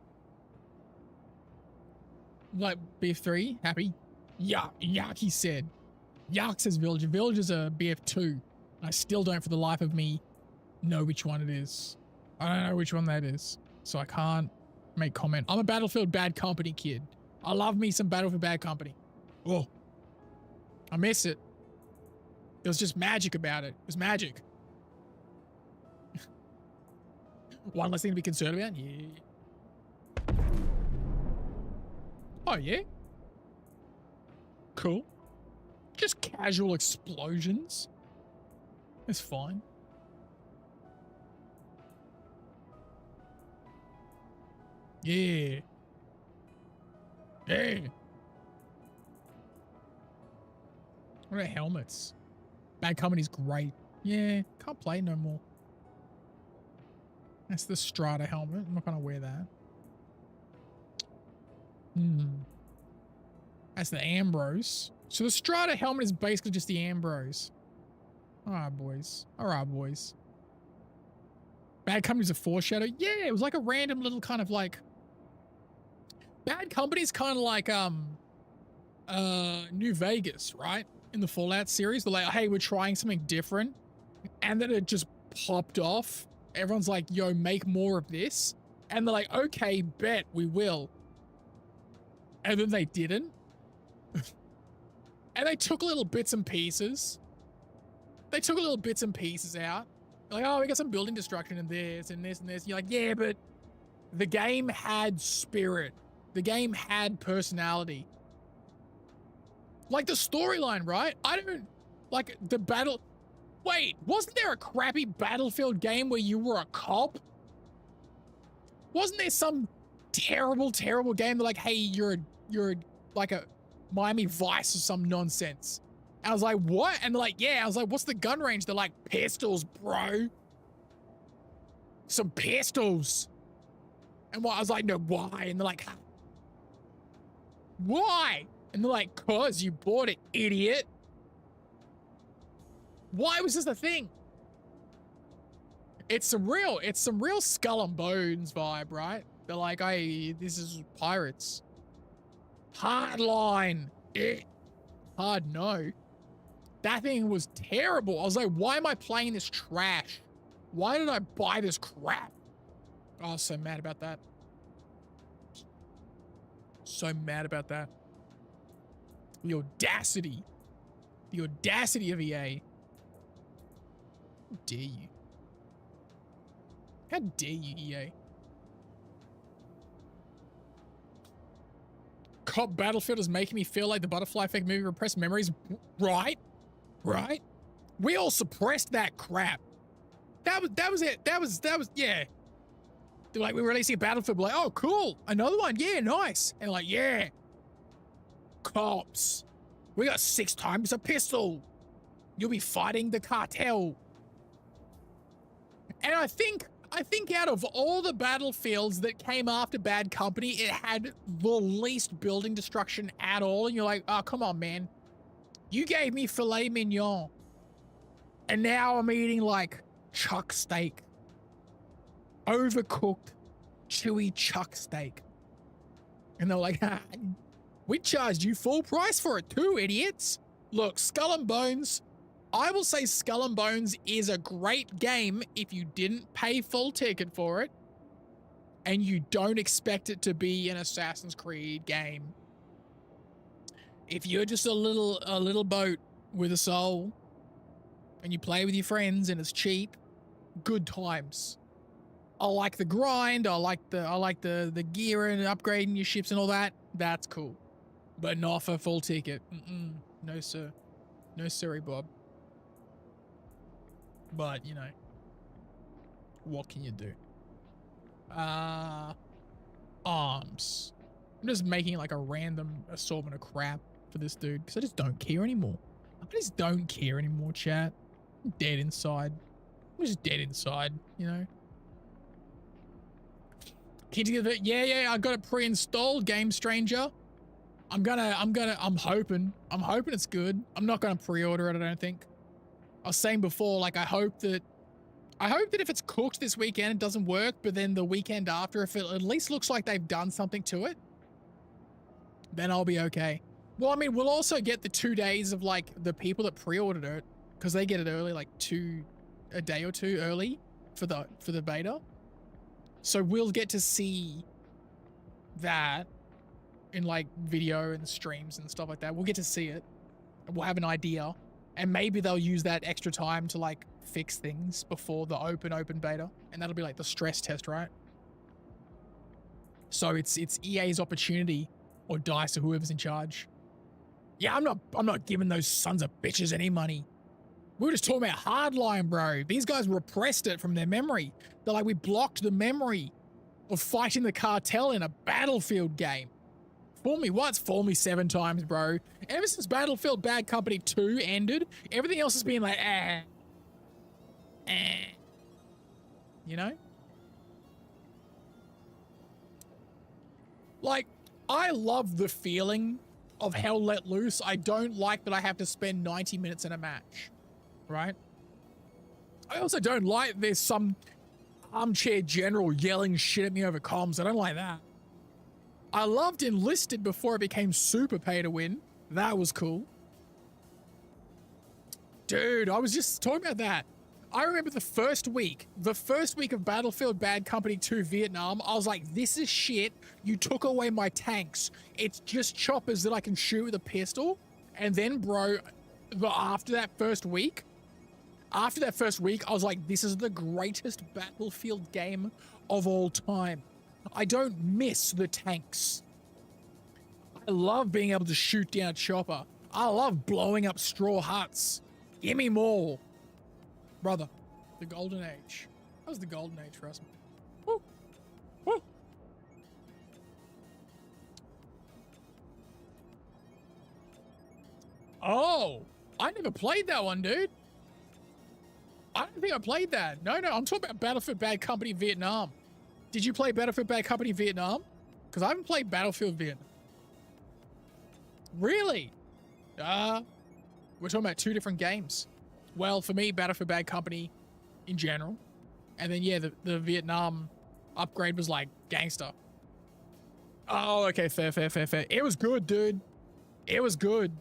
Like, BF3, happy? Yuck, he said. Yuck says Villager. Villager's a BF2. I still don't, for the life of me, know which one it is. I don't know which one that is, so I can't make comment. I'm a Battlefield Bad Company kid. I love me some Battlefield Bad Company. Oh, I miss it. There was just magic about it. It was magic. One less thing to be concerned about? Yeah. Oh, yeah? Cool. Just casual explosions. It's fine. Yeah. Yeah. What about helmets? Bad Company's great. Yeah, can't play no more. That's the Strata helmet. I'm not gonna wear that. That's the Ambrose. So the Strata helmet is basically just the Ambrose. Alright, boys. Alright, boys. Bad Company's a foreshadow. Yeah, it was like a random little kind of like... Bad Company's kind of like, New Vegas, right? In the Fallout series. They're like, hey, we're trying something different. And then it just popped off. Everyone's like, yo, make more of this. And they're like, okay, bet, we will. And then they didn't. And they took little bits and pieces. They took little bits and pieces out. They're like, oh, we got some building destruction in this and this and this. And you're like, yeah, but the game had spirit. The game had personality. Like the storyline, right? I don't like the battle. Wait, wasn't there a crappy Battlefield game where you were a cop? Wasn't there some terrible game that like, hey, you're like a Miami Vice or some nonsense? And I was like, what? And they're like, yeah. I was like, what's the gun range? They're like, pistols, bro. Some pistols. And what? I was like, no, why? And they're like, why? And they're like, cause you bought it, idiot. Why was this a thing? It's some real Skull and Bones vibe, right? They're like, hey, this is pirates. Hardline. Hard no. That thing was terrible. I was like, why am I playing this trash? Why did I buy this crap? Oh, I was so mad about that. So mad about that. The audacity. The audacity of EA. How dare you? How dare you, EA? Cop Battlefield is making me feel like the Butterfly Effect movie repressed memories. Right? Right? We all suppressed that crap. That was it. That was, yeah. They're like, we're releasing a Battlefield. We're like, oh, cool. Another one. Yeah, nice. And like, yeah. Cops. We got 6 times a pistol. You'll be fighting the cartel. And I think I think out of all the battlefields that came after Bad Company, it had the least building destruction at all. And you're like, oh, come on, man. You gave me filet mignon. And now I'm eating like chuck steak. Overcooked, chewy chuck steak. And they're like, we charged you full price for it too, idiots. Look, Skull and Bones, I will say Skull and Bones is a great game if you didn't pay full ticket for it and you don't expect it to be an Assassin's Creed game. If you're just a little boat with a soul and you play with your friends and it's cheap, good times. I like the grind, I like the gear and upgrading your ships and all that. That's cool. But not for full ticket. No, sir. No, sorry, Bob. But, you know, what can you do? Arms. I'm just making like a random assortment of crap for this dude because I just don't care anymore. I just don't care anymore, chat. I'm dead inside. I'm just dead inside, you know? Yeah, I got it pre-installed, Game Stranger. I'm hoping it's good. I'm not gonna pre-order it, I don't think. I was saying before, like, I hope that if it's cooked this weekend, it doesn't work, but then the weekend after, if it at least looks like they've done something to it, then I'll be okay. Well, I mean, we'll also get the 2 days of, like, the people that pre-ordered it, because they get it early, like a day or two early for the beta. So we'll get to see that in, like, video and streams and stuff like that. We'll get to see it, and we'll have an idea. And maybe they'll use that extra time to, like, fix things before the open beta. And that'll be like the stress test, right? So it's EA's opportunity, or DICE, or whoever's in charge. Yeah, I'm not giving those sons of bitches any money. We were just talking about Hardline, bro. These guys repressed it from their memory. They're like, we blocked the memory of fighting the cartel in a Battlefield game. Fool me once, fool me 7 times, bro. Ever since Battlefield Bad Company 2 ended, everything else has been like, you know? Like, I love the feeling of Hell Let Loose. I don't like that I have to spend 90 minutes in a match, right? I also don't like there's some armchair general yelling shit at me over comms. I don't like that. I loved Enlisted before it became super pay to win. That was cool. Dude, I was just talking about that. I remember the first week of Battlefield Bad Company 2 Vietnam, I was like, this is shit. You took away my tanks. It's just choppers that I can shoot with a pistol. And then, bro, after that first week, I was like, this is the greatest Battlefield game of all time. I don't miss the tanks. I love being able to shoot down a chopper. I love blowing up straw huts. Give me more. Brother, the golden age. That was the golden age for us. Woo. Woo. Oh, I never played that one, dude. I don't think I played that. No, I'm talking about Battlefield Bad Company Vietnam. Did you play Battlefield Bad Company Vietnam? Because I haven't played Battlefield Vietnam. Really? We're talking about 2 different games. Well, for me, Battlefield Bad Company in general. And then, yeah, the Vietnam upgrade was like gangster. Oh, okay, fair. It was good, dude. It was good.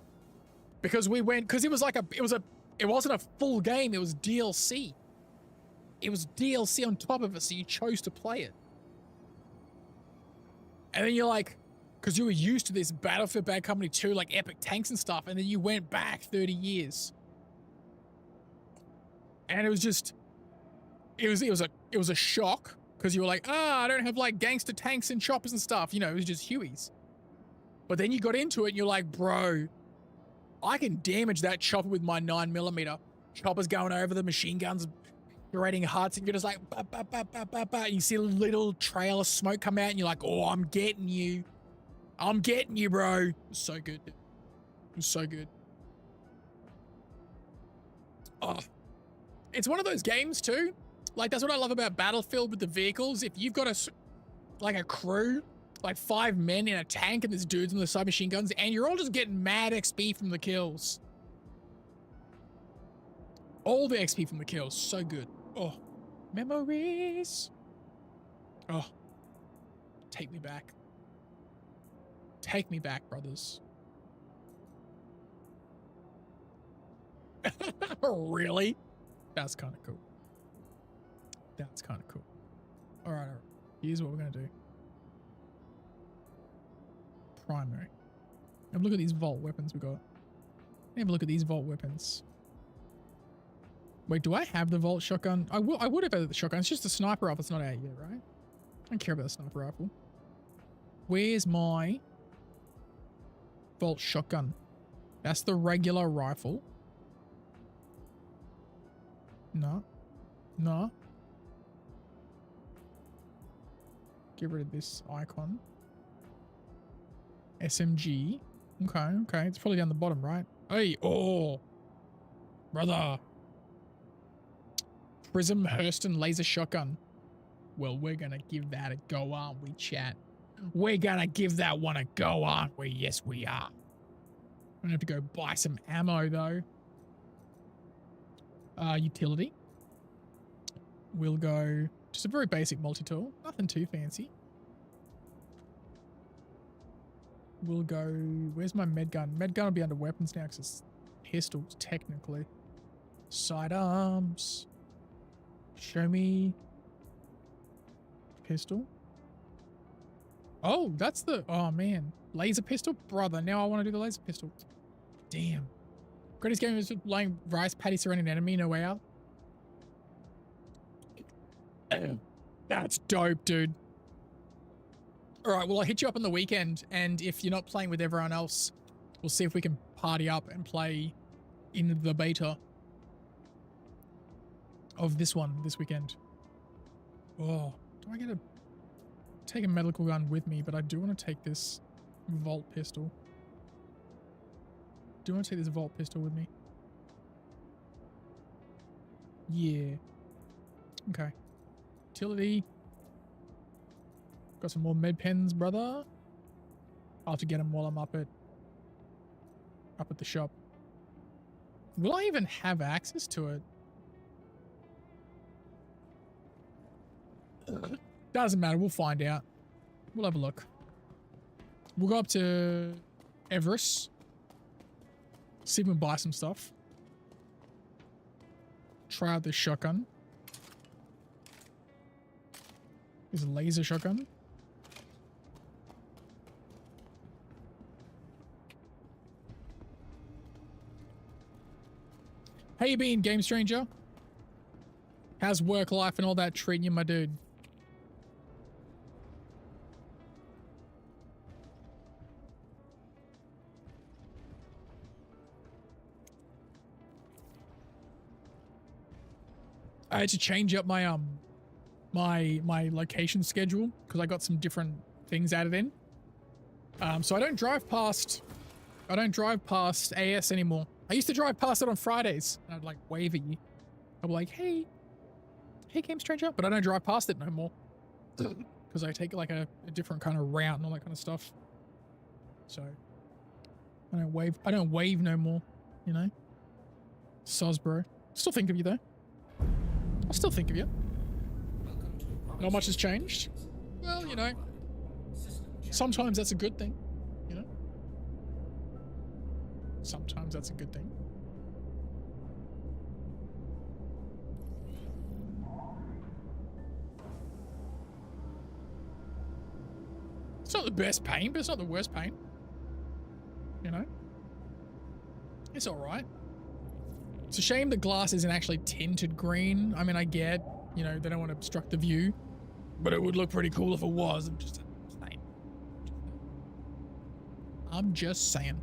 Because it was like it wasn't a full game, it was DLC. It was DLC on top of it, so you chose to play it. And then you're like, because you were used to this Battlefield Bad Company 2, like epic tanks and stuff, and then you went back 30 years. And it was just, it was a shock, because you were like, I don't have like gangster tanks and choppers and stuff. You know, it was just Hueys. But then you got into it and you're like, bro, I can damage that chopper with my 9mm. Chopper's going over the machine guns, raiding huts, and you're just like, bah, bah, bah, bah, bah, bah. And you see a little trail of smoke come out and you're like, oh, I'm getting you. I'm getting you, bro. It was so good. It was so good. Oh, it's one of those games too. Like, that's what I love about Battlefield with the vehicles. If you've got a crew, like 5 men in a tank and there's dudes with the submachine guns, and you're all just getting mad XP from the kills. All the XP from the kills. So good. Oh, memories. Oh, take me back. Take me back, brothers. Really? That's kind of cool. That's kind of cool. All right. Here's what we're going to do. Primary. Have a look at these vault weapons we got. Have a look at these vault weapons. Wait, do I have the vault shotgun? I would have had the shotgun. It's just a sniper rifle. It's not out yet, right? I don't care about the sniper rifle. Where's my vault shotgun? That's the regular rifle. No. No. Get rid of this icon. SMG. Okay. It's probably down the bottom, right? Hey, oh. Brother. Prism Hurston laser shotgun. Well, we're gonna give that a go, aren't we, chat? We're gonna give that one a go, aren't we? Yes, we are. I'm gonna have to go buy some ammo, though. Utility. We'll go just a very basic multi-tool. Nothing too fancy. We'll go... Where's my med gun? Med gun will be under weapons now because it's pistols, technically. Sidearms. Show me... Pistol. Oh, that's the... Oh, man. Laser pistol? Brother, now I want to do the laser pistol. Damn. Greatest game is laying rice patty surrounding an enemy, no way out. That's dope, dude. All right, well, I'll hit you up on the weekend, and if you're not playing with everyone else, we'll see if we can party up and play in the beta of this one this weekend. Oh, do I get to take a medical gun with me? But I do want to take this vault pistol. Do you want to take this vault pistol with me? Yeah. Okay. Utility. Got some more med pens, brother. I'll have to get them while I'm up at the shop. Will I even have access to it? Doesn't matter. We'll find out. We'll have a look. We'll go up to Everest. See if we can buy some stuff. Try out this shotgun. There's a laser shotgun. How you been, Game Stranger? How's work life and all that treating you, my dude? I had to change up my my location schedule because I got some different things added in. So I don't drive past AS anymore. I used to drive past it on Fridays and I'd like wave at you. I'd be like, hey Game Stranger, but I don't drive past it no more because I take like a different kind of route and all that kind of stuff. So I don't wave no more, you know. Soz, bro. Still think of you though. I still think of you. Not much has changed. Well, you know, sometimes that's a good thing, you know? Sometimes that's a good thing. It's not the best pain, but it's not the worst pain. You know? It's alright. It's a shame the glass isn't actually tinted green. I mean, I get, you know, they don't want to obstruct the view, but it would look pretty cool if it was. I'm just saying. I'm just saying.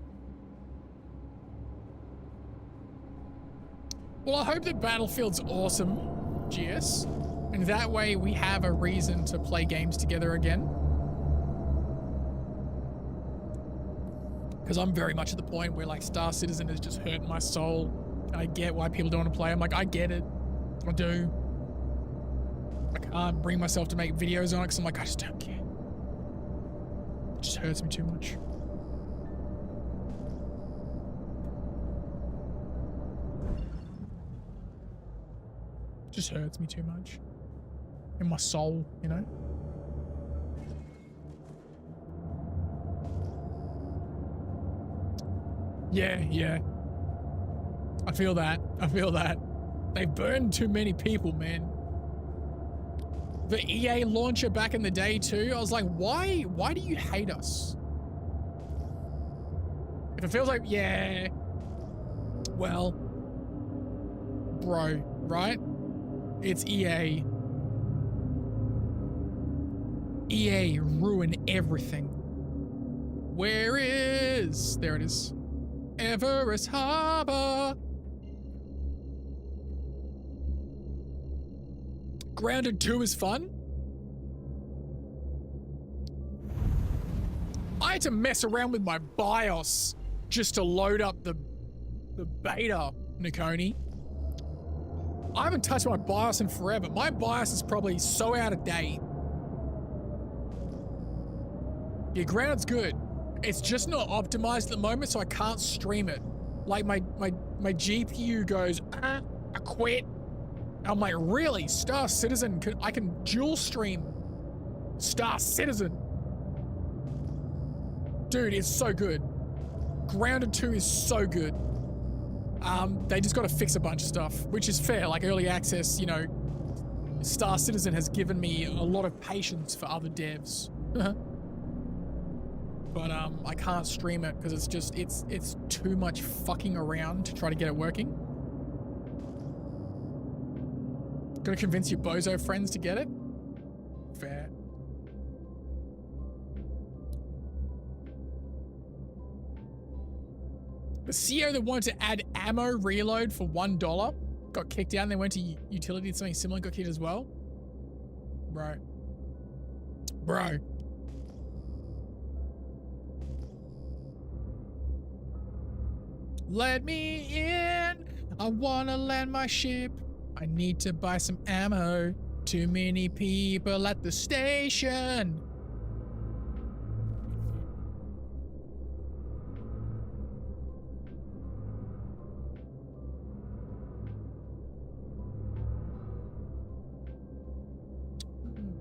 Well, I hope that Battlefield's awesome, GS, and that way we have a reason to play games together again. Because I'm very much at the point where like Star Citizen has just hurt my soul. I get why people don't want to play. I'm like, I get it. I do. I can't bring myself to make videos on it because I'm like, I just don't care. It just hurts me too much. It just hurts me too much. In my soul, you know? Yeah. I feel that. They've burned too many people, man. The EA launcher back in the day too, I was like, why do you hate us? If it feels like, yeah, well, bro, right? It's EA. EA ruin everything. Where is, there it is. Everest Harbor. Grounded 2 is fun. I had to mess around with my BIOS just to load up the beta, Nikoni. I haven't touched my BIOS in forever. My BIOS is probably so out of date. Yeah, Grounded's good. It's just not optimized at the moment, so I can't stream it. Like my GPU goes, I quit. I'm like, really? Star Citizen? I can dual stream Star Citizen. Dude, it's so good. Grounded 2 is so good. They just got to fix a bunch of stuff, which is fair. Like early access, you know, Star Citizen has given me a lot of patience for other devs. But I can't stream it because it's too much fucking around to try to get it working. Gonna convince your bozo friends to get it? Fair. The CEO that wanted to add ammo reload for $1 got kicked out and they went to utility, something similar, got kicked as well. Bro. Let me in. I wanna land my ship. I need to buy some ammo. Too many people at the station.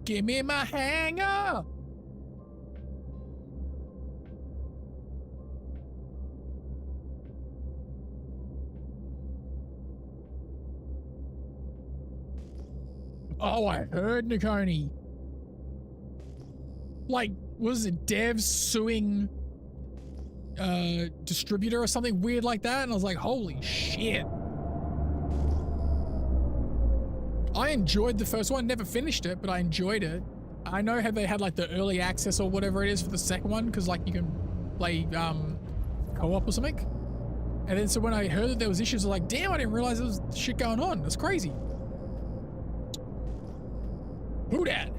Give me my hanger. Oh, I heard Nikoni. Like, was it devs suing distributor or something weird like that? And I was like, holy shit. I enjoyed the first one, never finished it, but I enjoyed it. I know how they had like the early access or whatever it is for the second one, because like you can play co-op or something. And then so when I heard that there was issues, I was like, damn, I didn't realize there was shit going on. That's crazy. Who dat?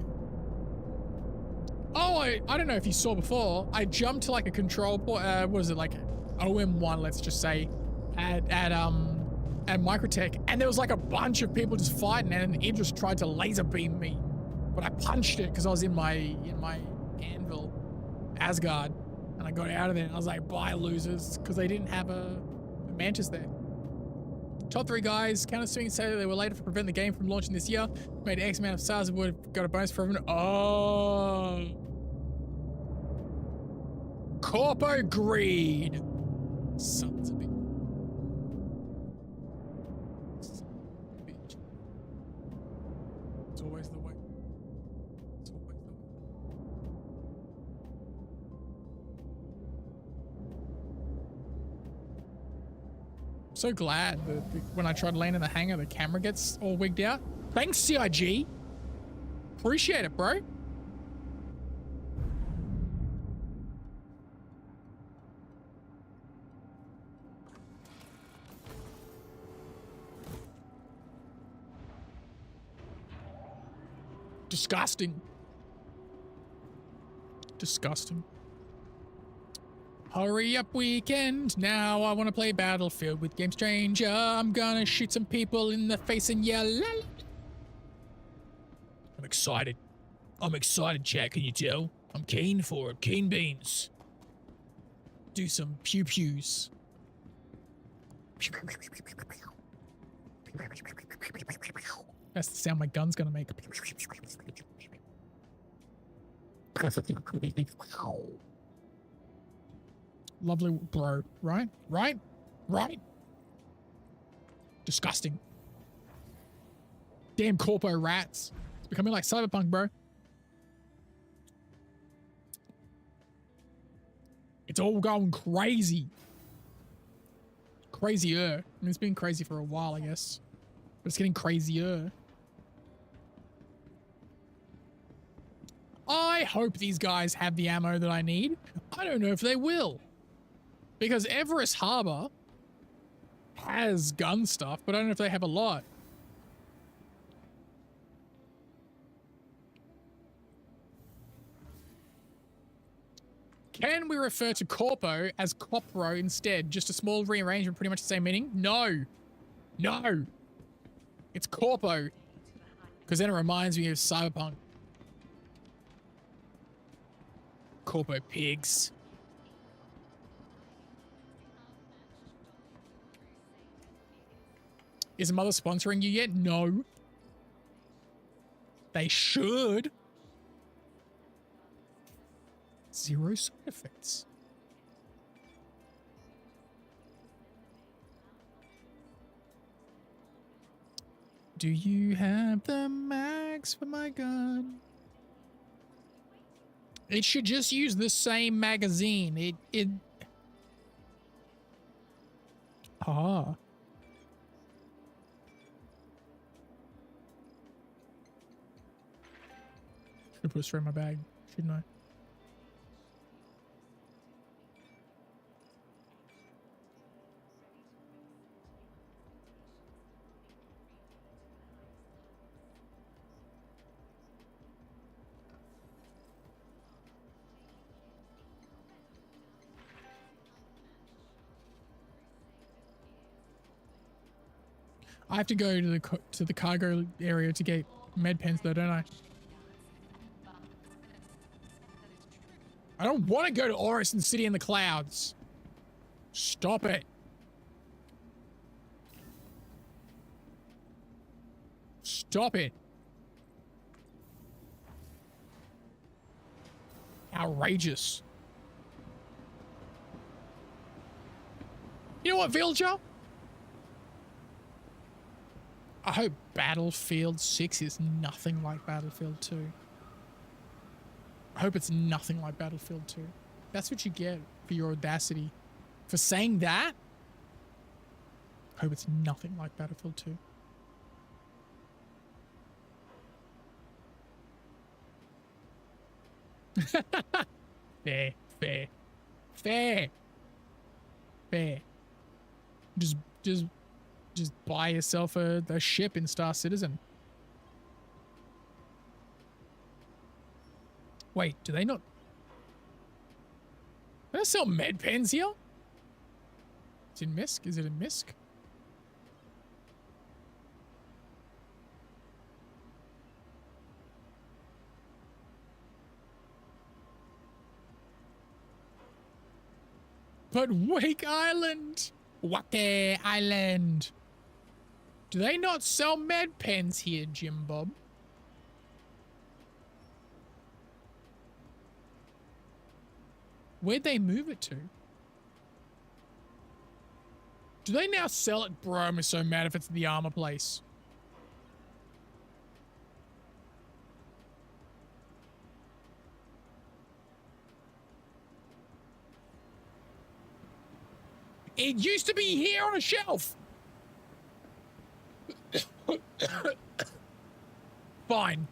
Oh, I don't know if you saw before. I jumped to like a control point. What was it, like OM1? Let's just say at Microtech, and there was like a bunch of people just fighting, and it just tried to laser beam me, but I punched it because I was in my anvil, Asgard, and I got out of there. And I was like, bye losers, because they didn't have a Mantis there. Top 3 guys, counter-suing say that they were later to prevent the game from launching this year. Made X amount of stars and would have got a bonus for everyone. Oh. Corpo greed. Sons of bitch. It's always the way. It's always the way. So glad that when I try to land in the hangar, the camera gets all wigged out. Thanks, CIG. Appreciate it, bro. Disgusting. Disgusting. Hurry up weekend, now I want to play Battlefield with Game Stranger. I'm gonna shoot some people in the face and yell. I'm excited. I'm excited, chat. Can you tell? I'm keen for it. Keen beans. Do some pew pews. That's the sound my gun's gonna make. Lovely, bro. Right? Right? Right? Disgusting. Damn corpo rats. It's becoming like Cyberpunk, bro. It's all going crazy. Crazier. I mean, it's been crazy for a while, I guess. But it's getting crazier. I hope these guys have the ammo that I need. I don't know if they will. Because Everest Harbor has gun stuff, but I don't know if they have a lot. Can we refer to Corpo as Copro instead? Just a small rearrangement, pretty much the same meaning? No. No. It's Corpo. Because then it reminds me of Cyberpunk. Corpo pigs. Is Mother sponsoring you yet? No. They should. 0 side effects. Do you have the mags for my gun? It should just use the same magazine. Ah. Should have put it straight in my bag, shouldn't I? I have to go to the cargo area to get med pens though, don't I? I don't want to go to Orison City in the clouds. Stop it. Stop it. Outrageous. You know what, Villager? I hope Battlefield 6 is nothing like Battlefield 2. I hope it's nothing like Battlefield 2. That's what you get for your audacity. For saying that, I hope it's nothing like Battlefield 2. Fair, fair, fair, fair. Just buy yourself a ship in Star Citizen. Wait, do they not? Do they sell med pens here? It's in Misk? Is it in Misk? But Wake Island! Wake Island! Do they not sell med pens here, Jim Bob? Where'd they move it to? Do they now sell it? Bro, I'm so mad if it's the armor place. It used to be here on a shelf. Fine.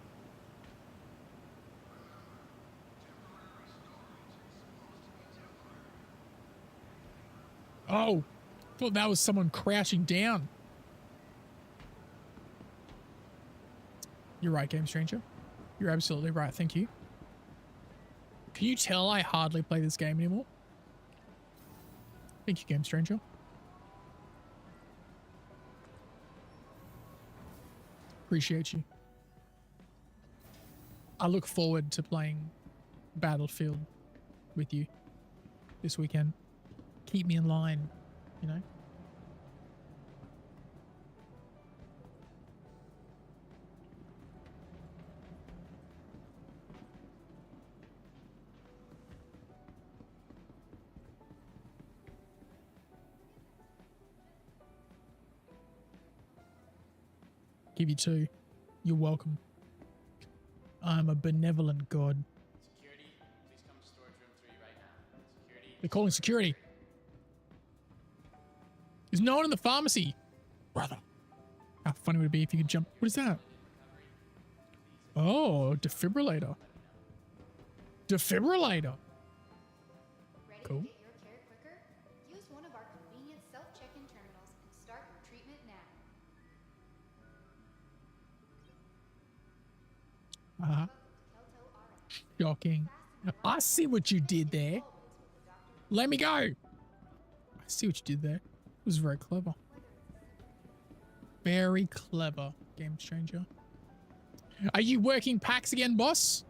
Oh, thought that was someone crouching down. You're right, Game Stranger. You're absolutely right. Thank you. Can you tell I hardly play this game anymore? Thank you, Game Stranger. Appreciate you. I look forward to playing Battlefield with you this weekend. Keep me in line, you know? Give you 2. You're welcome. I'm a benevolent god. Security, please come to storage room 3 right now. Security. They're calling security. There's no one in the pharmacy. Brother. How funny would it be if you could jump? What is that? Oh, defibrillator. Defibrillator. Ready Cool. to get your care quicker? Use one of our convenient self-check-in terminals and start your treatment now. Uh-huh. Kelto RX. Shocking. I see what you did there. Let me go. I see what you did there. It was very clever. Very clever, game changer. Are you working packs again, boss?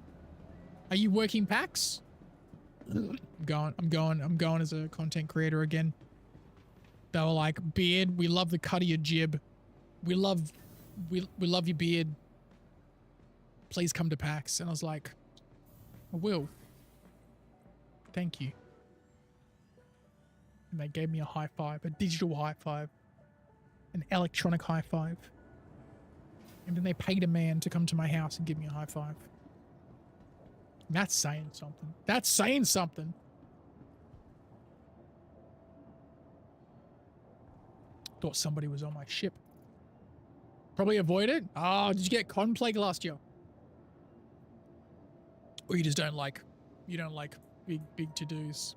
Are you working packs? I'm going as a content creator again. They were like, beard, we love the cut of your jib. We love your beard. Please come to PAX. And I was like, I will. Thank you. And they gave me a high five, a digital high five, an electronic high five. And then they paid a man to come to my house and give me a high five. And that's saying something. That's saying something. Thought somebody was on my ship. Probably avoid it. Oh, did you get Con Plague last year? Or you just don't like, you don't like big to-dos.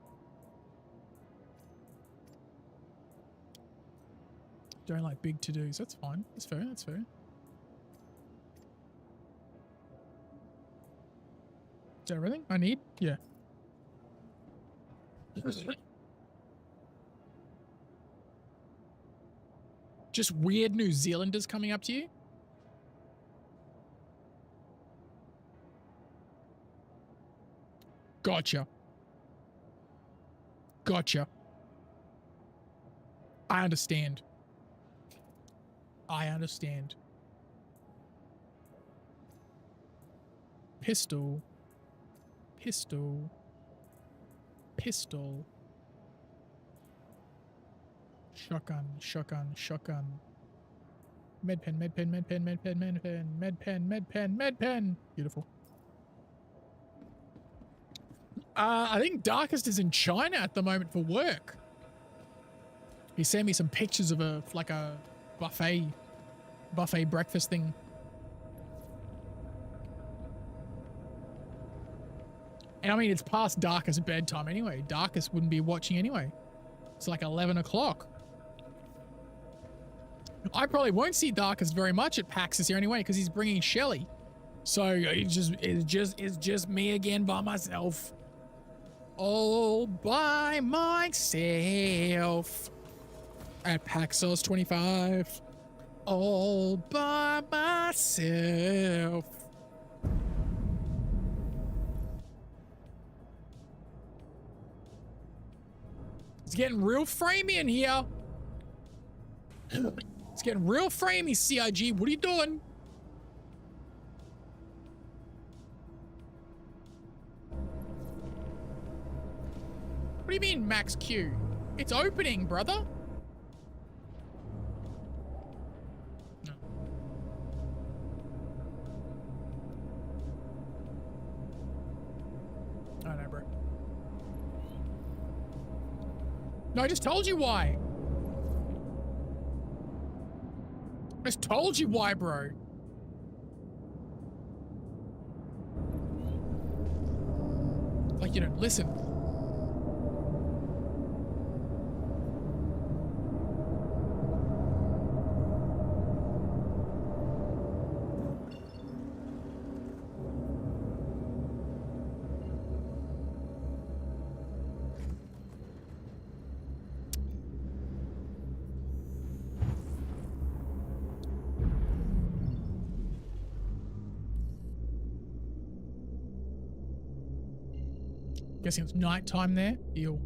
Don't like big to-dos. That's fine. That's fair. That's fair. Is that everything I need? Yeah. Just weird New Zealanders coming up to you? Gotcha. Gotcha. I understand. I understand. Pistol. Pistol. Pistol. Shotgun, shotgun, shotgun. Medpen, medpen, medpen, medpen, medpen, medpen, medpen, medpen. Beautiful. I think Darkest is in China at the moment for work. He sent me some pictures of a buffet breakfast thing. And I mean, it's past Darkest bedtime anyway. Darkest wouldn't be watching anyway. It's like 11 o'clock. I probably won't see Darkest very much at PAX this year anyway, because he's bringing Shelly. So it's just me again by myself. All by myself. At Paxos 25. All by myself. It's getting real framey in here. It's getting real framey, CIG. What are you doing? What do you mean, Max Q? It's opening, brother. No. I know, bro. No, I just told you why. I just told you why, bro. Like, you don't listen. Guessing it's nighttime there. Ew.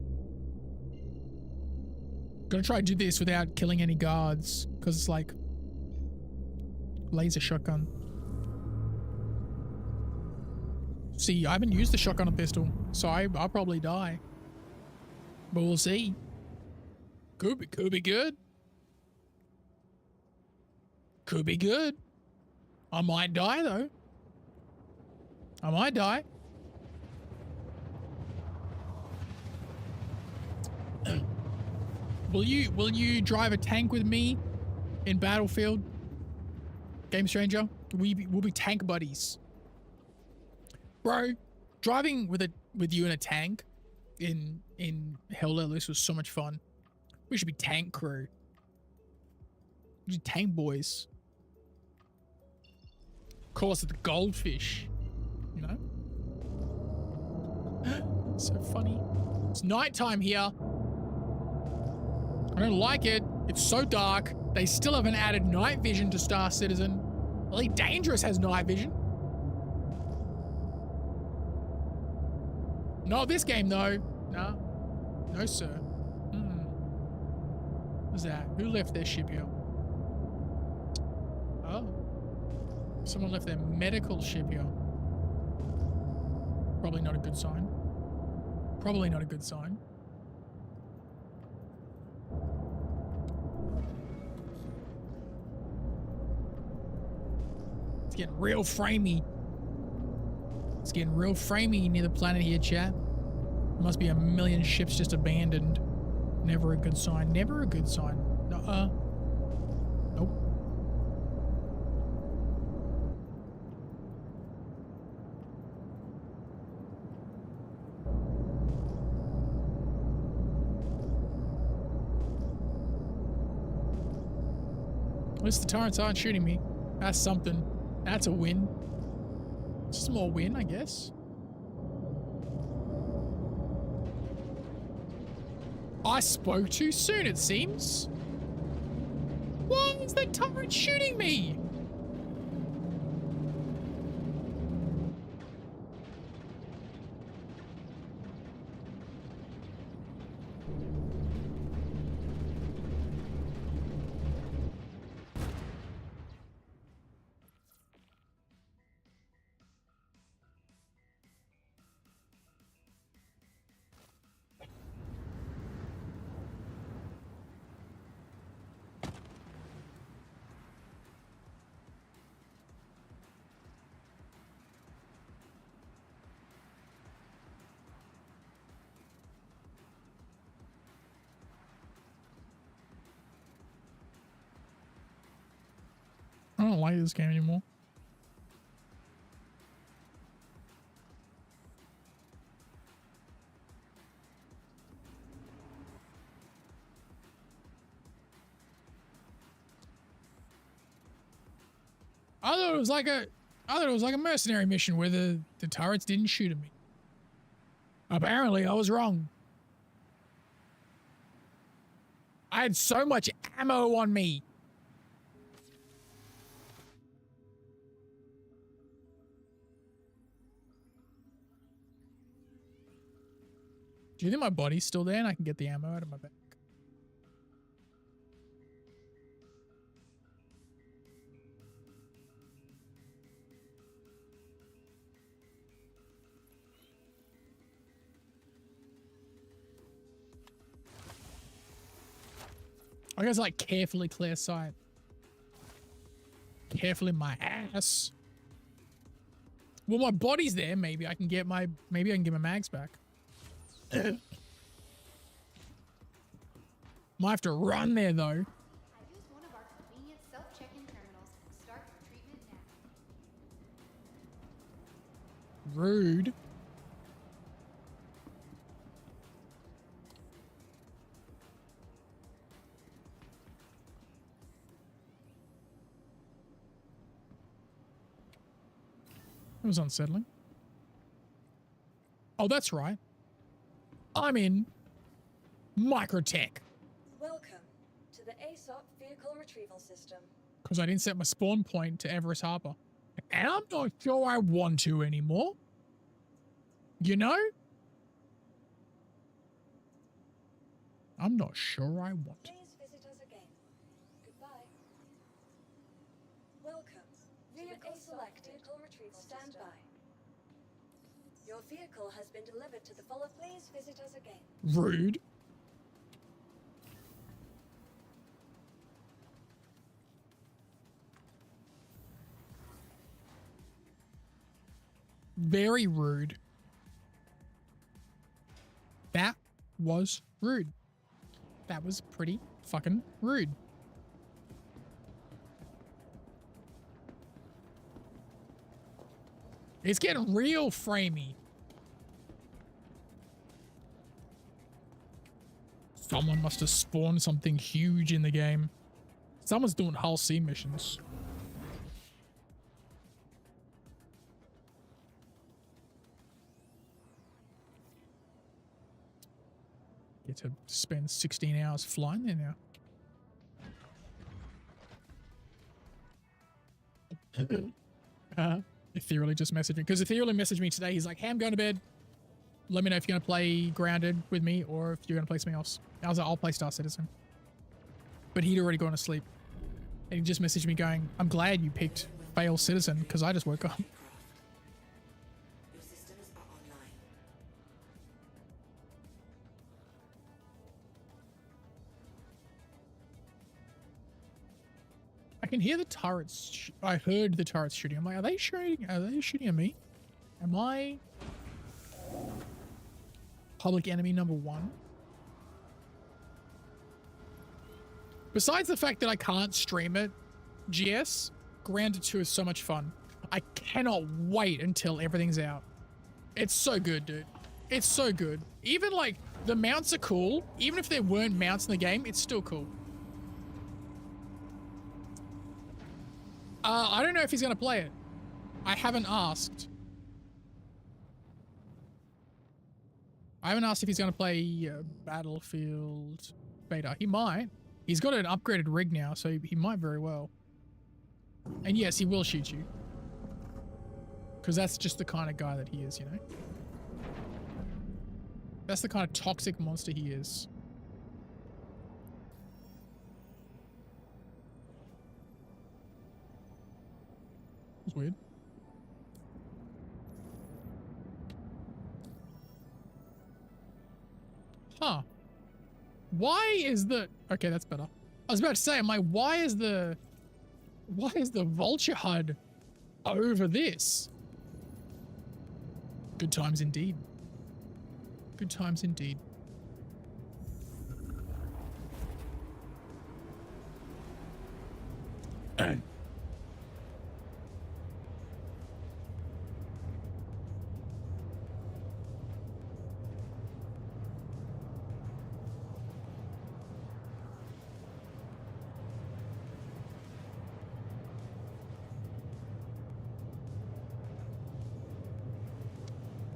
Gotta try to do this without killing any guards, because it's like laser shotgun. See, I haven't used the shotgun or pistol, so I'll probably die. But we'll see. Could be good. Could be good. I might die though. I might die. Will you drive a tank with me in Battlefield? Game Stranger? We'll be tank buddies. Bro, driving with you in a tank in Hell Let Loose was so much fun. We should be tank crew. We should tank boys. Call us the goldfish. You know? So funny. It's nighttime here. I don't like it. It's so dark. They still haven't added night vision to Star Citizen. Elite Dangerous has night vision. Not this game though. No. No, sir. What's that? Who left their ship here? Oh. Someone left their medical ship here. Probably not a good sign. Probably not a good sign. It's getting real framey. It's getting real framey near the planet here, chat. There must be a million ships just abandoned. Never a good sign. Never a good sign. Nuh-uh. Nope. At least the turrets aren't shooting me. That's something. That's a win. It's a small win, I guess. I spoke too soon, it seems. Why is that turret shooting me? I don't like this game anymore. I thought it was like a mercenary mission where the turrets didn't shoot at me. Apparently I was wrong. I had so much ammo on me. Do you think my body's still there and I can get the ammo out of my back? I guess like carefully clear sight. Carefully my ass. Well, my body's there. Maybe I can get my mags back. Might have to run there though. I use one of our convenient self-check-in terminals and start your treatment now. Rude. It was unsettling. Oh, that's right. I'm in Microtech. Welcome to the ASOP Vehicle Retrieval System. Because I didn't set my spawn point to Everest Harbor. And I'm not sure I want to anymore. You know? I'm not sure I want. Please visit us again. Goodbye. Welcome. Vehicle selected. Vehicle retrieval. Stand by. Your vehicle has been delivered to the follow. Please visit us again. Rude. Very rude. That was rude. That was pretty fucking rude. It's getting real framey. Someone must have spawned something huge in the game. Someone's doing Hull C missions. Get to spend 16 hours flying there now. Ethereally just messaged me. Because Ethereally messaged me today. He's like, hey, I'm going to bed. Let me know if you're going to play Grounded with me or if you're going to play something else. I was like, I'll play Star Citizen. But he'd already gone to sleep. And he just messaged me going, I'm glad you picked Fail Citizen because I just woke up. Your systems are online. I can hear the turrets. I heard the turrets shooting. I'm like, are they shooting? Are they shooting at me? Am I public enemy number one? Besides the fact that I can't stream it, GS, Grounded 2 is so much fun. I cannot wait until everything's out. It's so good, dude. It's so good. Even like the mounts are cool. Even if there weren't mounts in the game, it's still cool. I don't know if he's going to play it. I haven't asked. I haven't asked if he's going to play Battlefield beta. He might. He's got an upgraded rig now, so he might very well. And yes, he will shoot you. Because that's just the kind of guy that he is, you know? That's the kind of toxic monster he is. It's weird. Huh. Why is the... Okay, that's better. I was about to say, I'm like, why is the vulture HUD over this? Good times indeed. Good times indeed.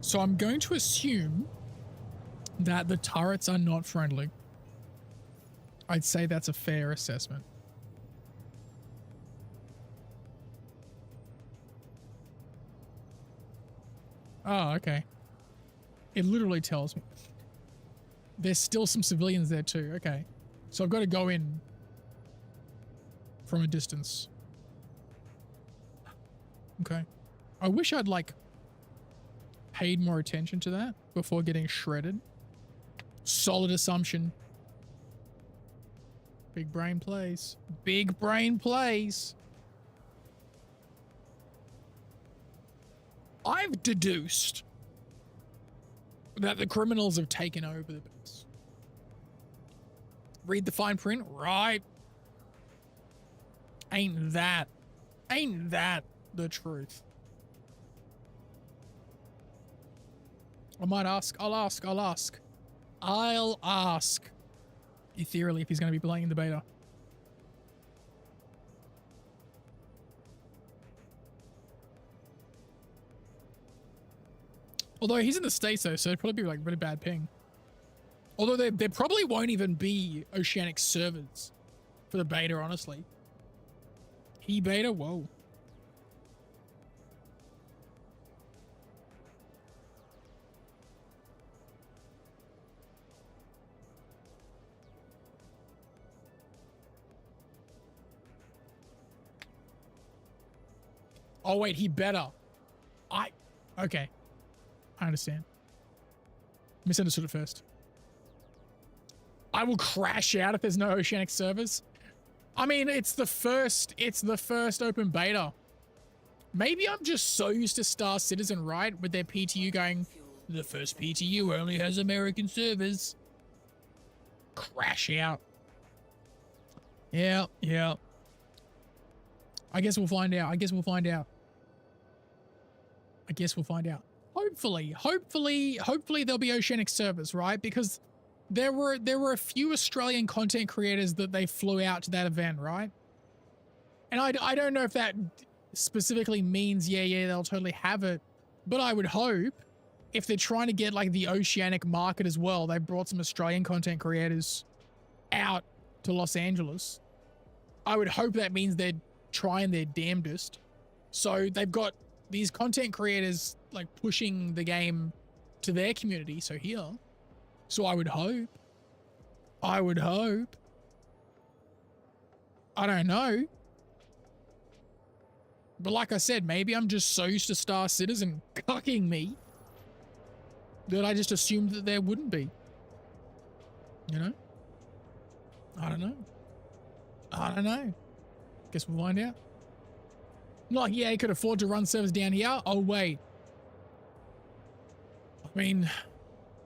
So I'm going to assume that the turrets are not friendly. I'd say that's a fair assessment. Oh, okay. It literally tells me. There's still some civilians there too. Okay. So I've got to go in from a distance. Okay. I wish I'd like paid more attention to that before getting shredded. Solid assumption. Big brain plays. Big brain plays. I've deduced that the criminals have taken over the base. Read the fine print, right? Ain't that the truth? I might ask. I'll ask Ethereally if he's going to be playing in the beta. Although he's in the States though, so it'd probably be like really bad ping. Although there probably won't even be Oceanic servers for the beta, honestly. He beta? Whoa. Oh, wait, he better. Okay. I understand. Misunderstood at first. I will crash out if there's no oceanic servers. I mean, it's the first open beta. Maybe I'm just so used to Star Citizen, right? With their PTU going, the first PTU only has American servers. Crash out. Yeah. I guess we'll find out. Hopefully there'll be oceanic servers, right? Because there were a few Australian content creators that they flew out to that event, right? And I don't know if that specifically means yeah they'll totally have it, but I would hope if they're trying to get like the oceanic market as well, they brought some Australian content creators out to Los Angeles. I would hope that means they're trying their damnedest. So they've got these content creators like pushing the game to their community. So here. So I would hope. I don't know. But like I said, maybe I'm just so used to Star Citizen cucking me that I just assumed that there wouldn't be. You know? I don't know. Guess we'll find out. Not like EA could afford to run servers down here. Oh, wait.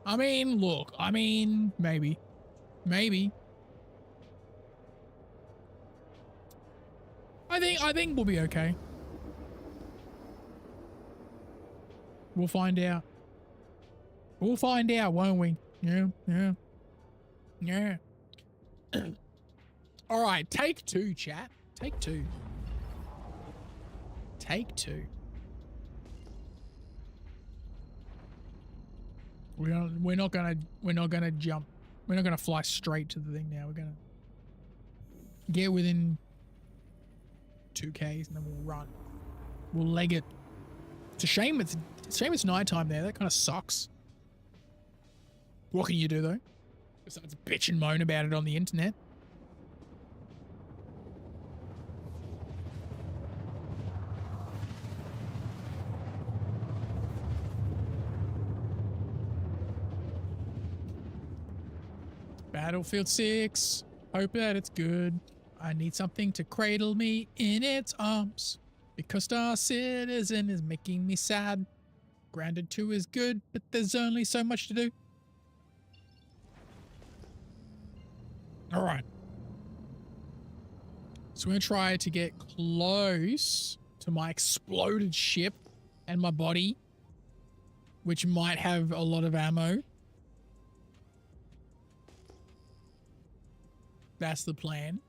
I mean, look. Maybe. I think we'll be okay. We'll find out. Won't we? Yeah. All right, take two, chat. Take two. We're not gonna jump. We're not gonna fly straight to the thing now. We're gonna get within 2Ks and then we'll run. We'll leg it. It's a shame it's nighttime there. That kind of sucks. What can you do though? Besides bitch and moan about it on the internet. Battlefield 6. Hope that it's good. I need something to cradle me in its arms. Because Star Citizen is making me sad. Grounded 2 is good, but there's only so much to do. Alright. So we're going to try to get close to my exploded ship and my body, which might have a lot of ammo. That's the plan.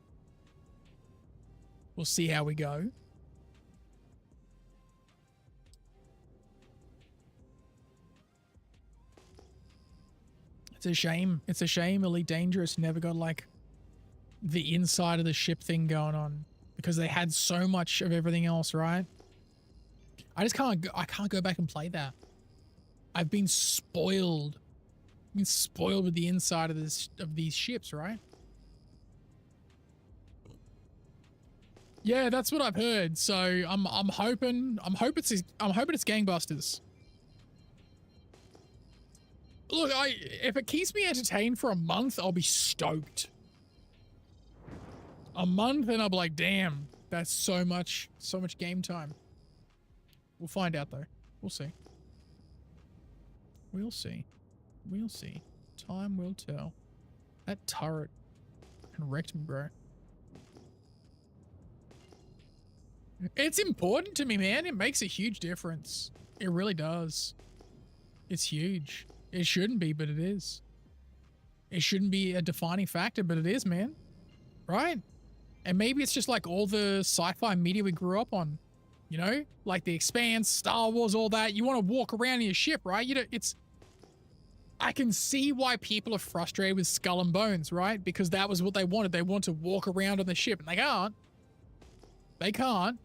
We'll see how we go. It's a shame. It's a shame Elite Dangerous never got like the inside of the ship thing going on because they had so much of everything else, right? I can't go back and play that. I've been spoiled. I've been spoiled with the inside of these ships, right? Yeah, that's what I've heard. So I'm hoping it's gangbusters. Look, if it keeps me entertained for a month, I'll be stoked. A month and I'll be like, damn, that's so much game time. We'll find out though. We'll see. We'll see. Time will tell. That turret fucking wrecked me, bro. It's important to me, man. It makes a huge difference. It really does. It's huge. It shouldn't be, but it is. It shouldn't be a defining factor, but it is, man. Right? And maybe it's just like all the sci-fi media we grew up on. You know? Like The Expanse, Star Wars, all that. You want to walk around in your ship, right? You know, I can see why people are frustrated with Skull and Bones, right? Because that was what they wanted. They want to walk around on the ship, and they can't. They can't.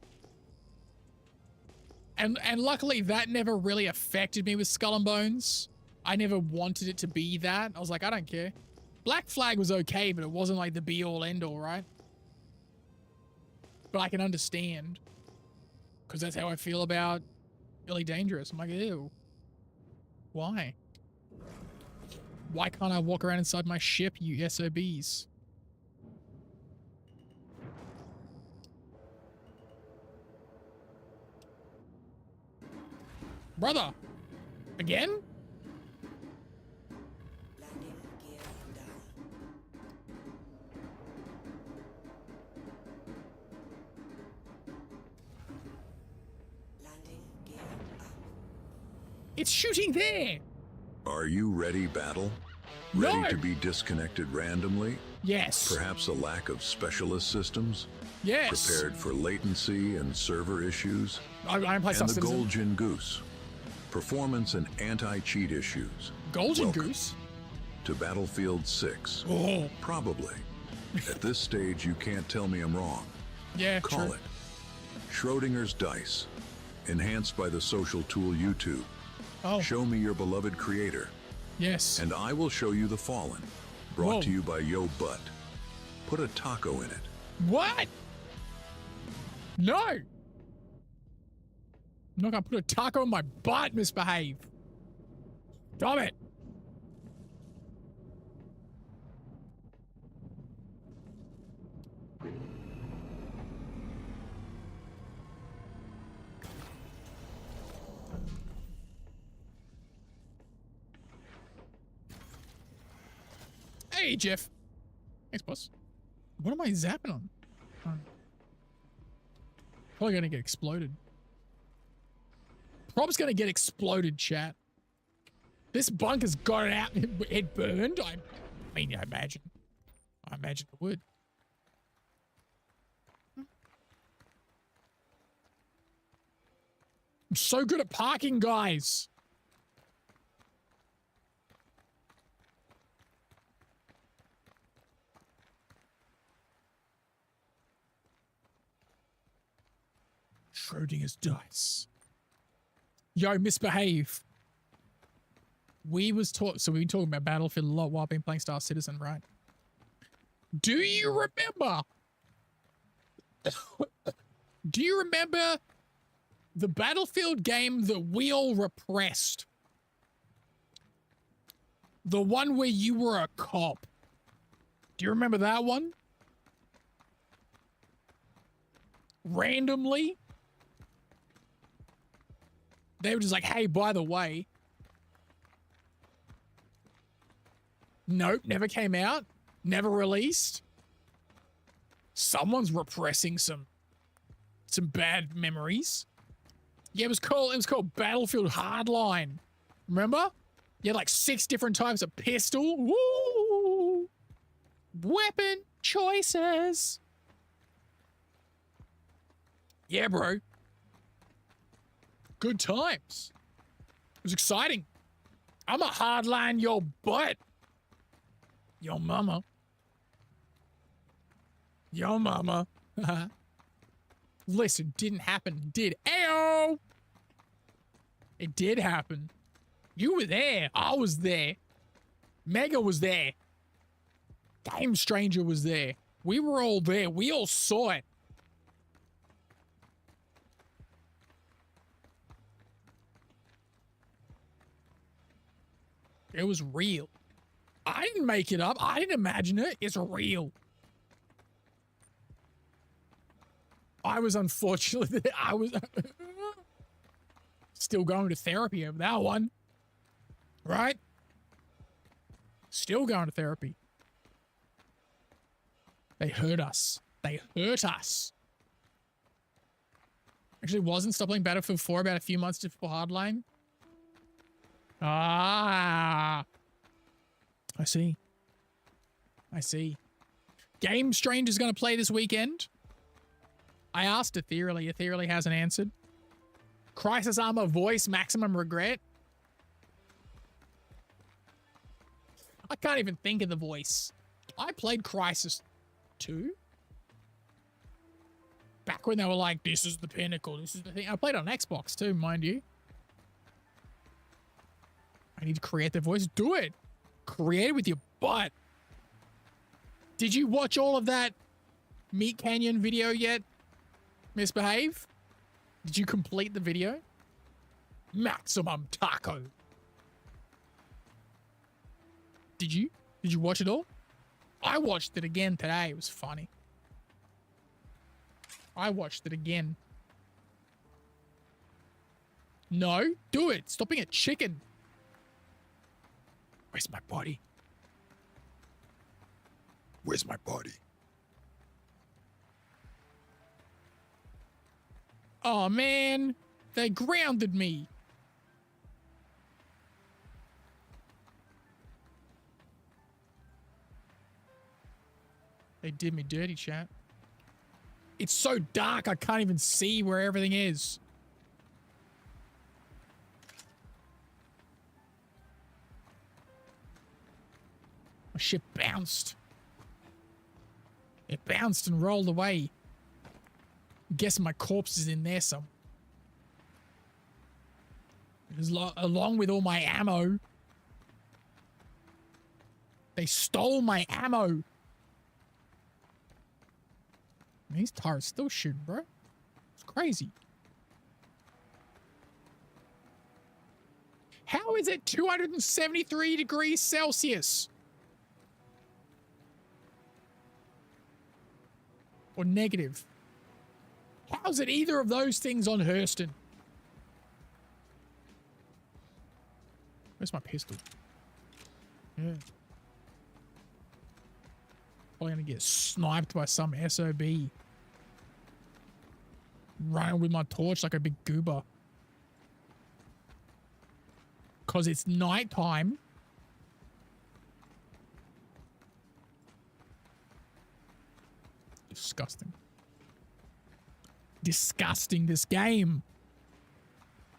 And luckily that never really affected me with Skull and Bones. I never wanted it to be that. I was like, I don't care. Black Flag was okay, but it wasn't like the be all end all, right? But I can understand. Because that's how I feel about Really Dangerous. I'm like, ew. Why? Why can't I walk around inside my ship, you SOBs? Brother! Again? Landing gear down. Landing gear up. It's shooting there! Are you ready, battle? No! Ready to be disconnected randomly? Yes. Perhaps a lack of specialist systems? Yes. Prepared for latency and server issues? I don't play And Star the Citizen. Golden Goose. Performance and anti-cheat issues. Golden Welcome Goose? to Battlefield 6. Oh. Probably. At this stage, you can't tell me I'm wrong. Yeah, Call true. it Schrodinger's Dice. Enhanced by the social tool YouTube. Oh, Show me your beloved creator, yes. and I will show you the Fallen. Brought Whoa. to you by Yo Butt. Put a taco in it. What? No! I'm not gonna put a taco in my butt, misbehave. Stop it. Hey, Jeff. Thanks, boss. What am I zapping on? Oh. Probably gonna get exploded. Prob's gonna get exploded, chat. This bunker's got it out. It burned. I mean, I imagine. I imagine it would. I'm so good at parking, guys. Schrodinger's dice. Yo, misbehave. We've been talking about Battlefield a lot while I've been playing Star Citizen, right? Do you remember? Do you remember the Battlefield game that we all repressed? The one where you were a cop. Do you remember that one? Randomly? They were just like, hey, by the way. Nope, never came out. Never released. Someone's repressing some bad memories. Yeah, it was called Battlefield Hardline. Remember? You had like 6 different types of pistol. Woo! Weapon choices. Yeah, bro. Good times. It was exciting. I'm a hardline your butt. Yo mama. Yo mama. Listen, didn't happen. Did. Ayo! It did happen. You were there. I was there. Mega was there. Game Stranger was there. We were all there. We all saw it. It was real. I didn't make it up. I didn't imagine it. It's real. I was unfortunately, I was still going to therapy over that one. Right? Still going to therapy. They hurt us. They hurt us. Actually, wasn't stop playing Battlefield 4 about a few months before Hardline? Ah. I see. I see. Game Stranger's going to play this weekend. I asked Ethereally. Ethereally hasn't answered. Crisis Armor voice maximum regret. I can't even think of the voice. I played Crisis 2. Back when they were like, this is the pinnacle. This is the thing. I played on Xbox too, mind you. I need to create the voice. Do it. Create it with your butt. Did you watch all of that Meat Canyon video yet? Misbehave? Did you complete the video? Maximum taco. Did you? Did you watch it all? I watched it again today. It was funny. I watched it again. No, do it. Stop being a chicken. Where's my body? Where's my body? Oh man, they grounded me. They did me dirty, chat. It's so dark, I can't even see where everything is. My ship bounced. It bounced and rolled away. I'm guessing my corpse is in there some. Along with all my ammo. They stole my ammo. These turrets still shooting, bro. It's crazy. How is it 273 degrees Celsius? Or negative? How's it either of those things on Hurston? Where's my pistol? Yeah. Probably gonna get sniped by some SOB. Running with my torch like a big goober. Cause it's nighttime. Disgusting. Disgusting, this game.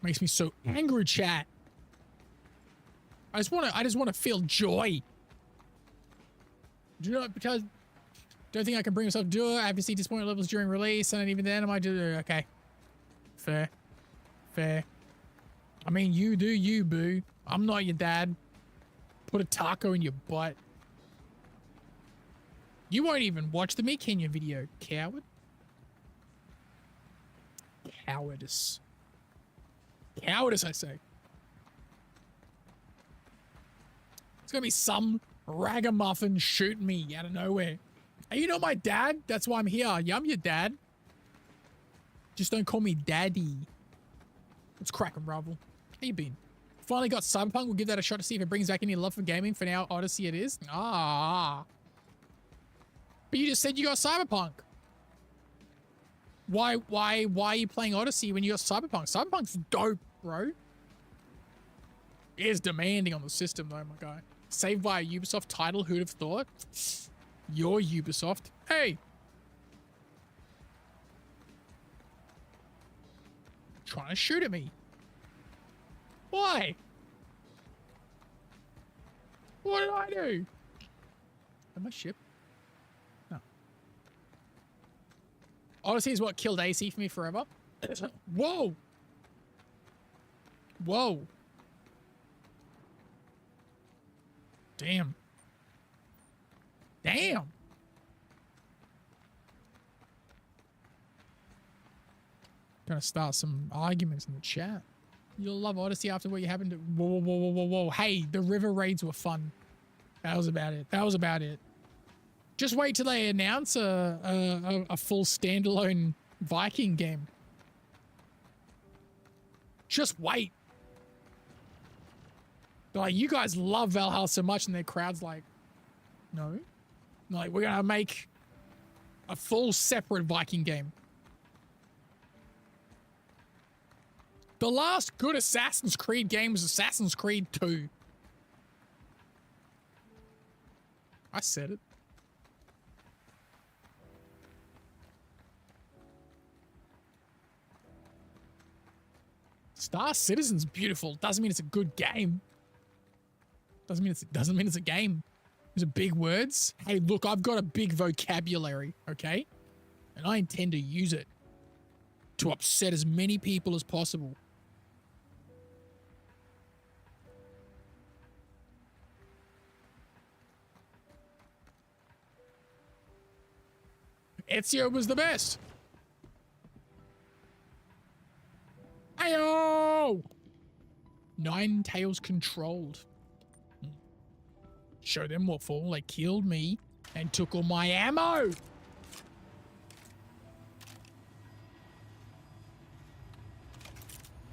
Makes me so angry, chat. I just wanna feel joy. Do not, because don't think I can bring myself to do it. I have to see disappointment levels during release, and even then I might do it. Okay. Fair. Fair. I mean, you do you, boo. I'm not your dad. Put a taco in your butt. You won't even watch the Me Kenya video, coward. Cowardice. Cowardice, I say. It's gonna be some ragamuffin shooting me out of nowhere. Are you not my dad? That's why I'm here. Yeah, I'm your dad. Just don't call me daddy. Let's crack 'em, Ravel. How you been? Finally got Cyberpunk. We'll give that a shot to see if it brings back any love for gaming. For now, Odyssey it is. Ah. But you just said you got Cyberpunk. Why are you playing Odyssey when you got Cyberpunk? Cyberpunk's dope, bro. It is demanding on the system though, my guy. Saved by a Ubisoft title, who'd have thought? You're Ubisoft. Hey! Trying to shoot at me. Why? What did I do? Am I ship? No. Odyssey is what killed AC for me forever. Whoa! Whoa. Damn. Damn. Gonna start some arguments in the chat. You'll love Odyssey after what you happened to. Whoa, whoa, whoa, whoa, whoa. Hey, the river raids were fun. That was about it. That was about it. Just wait till they announce a full standalone Viking game. Just wait. They're like, you guys love Valhalla so much, and their crowd's like, no. Like, we're gonna make a full separate Viking game. The last good Assassin's Creed game was Assassin's Creed 2. I said it. Star Citizen's beautiful. Doesn't mean it's a good game. Doesn't mean it's a game. Those are big words. Hey, look, I've got a big vocabulary, okay? And I intend to use it to upset as many people as possible. Ezio was the best. ammo. Nine tails controlled. Show them what for. They killed me and took all my ammo.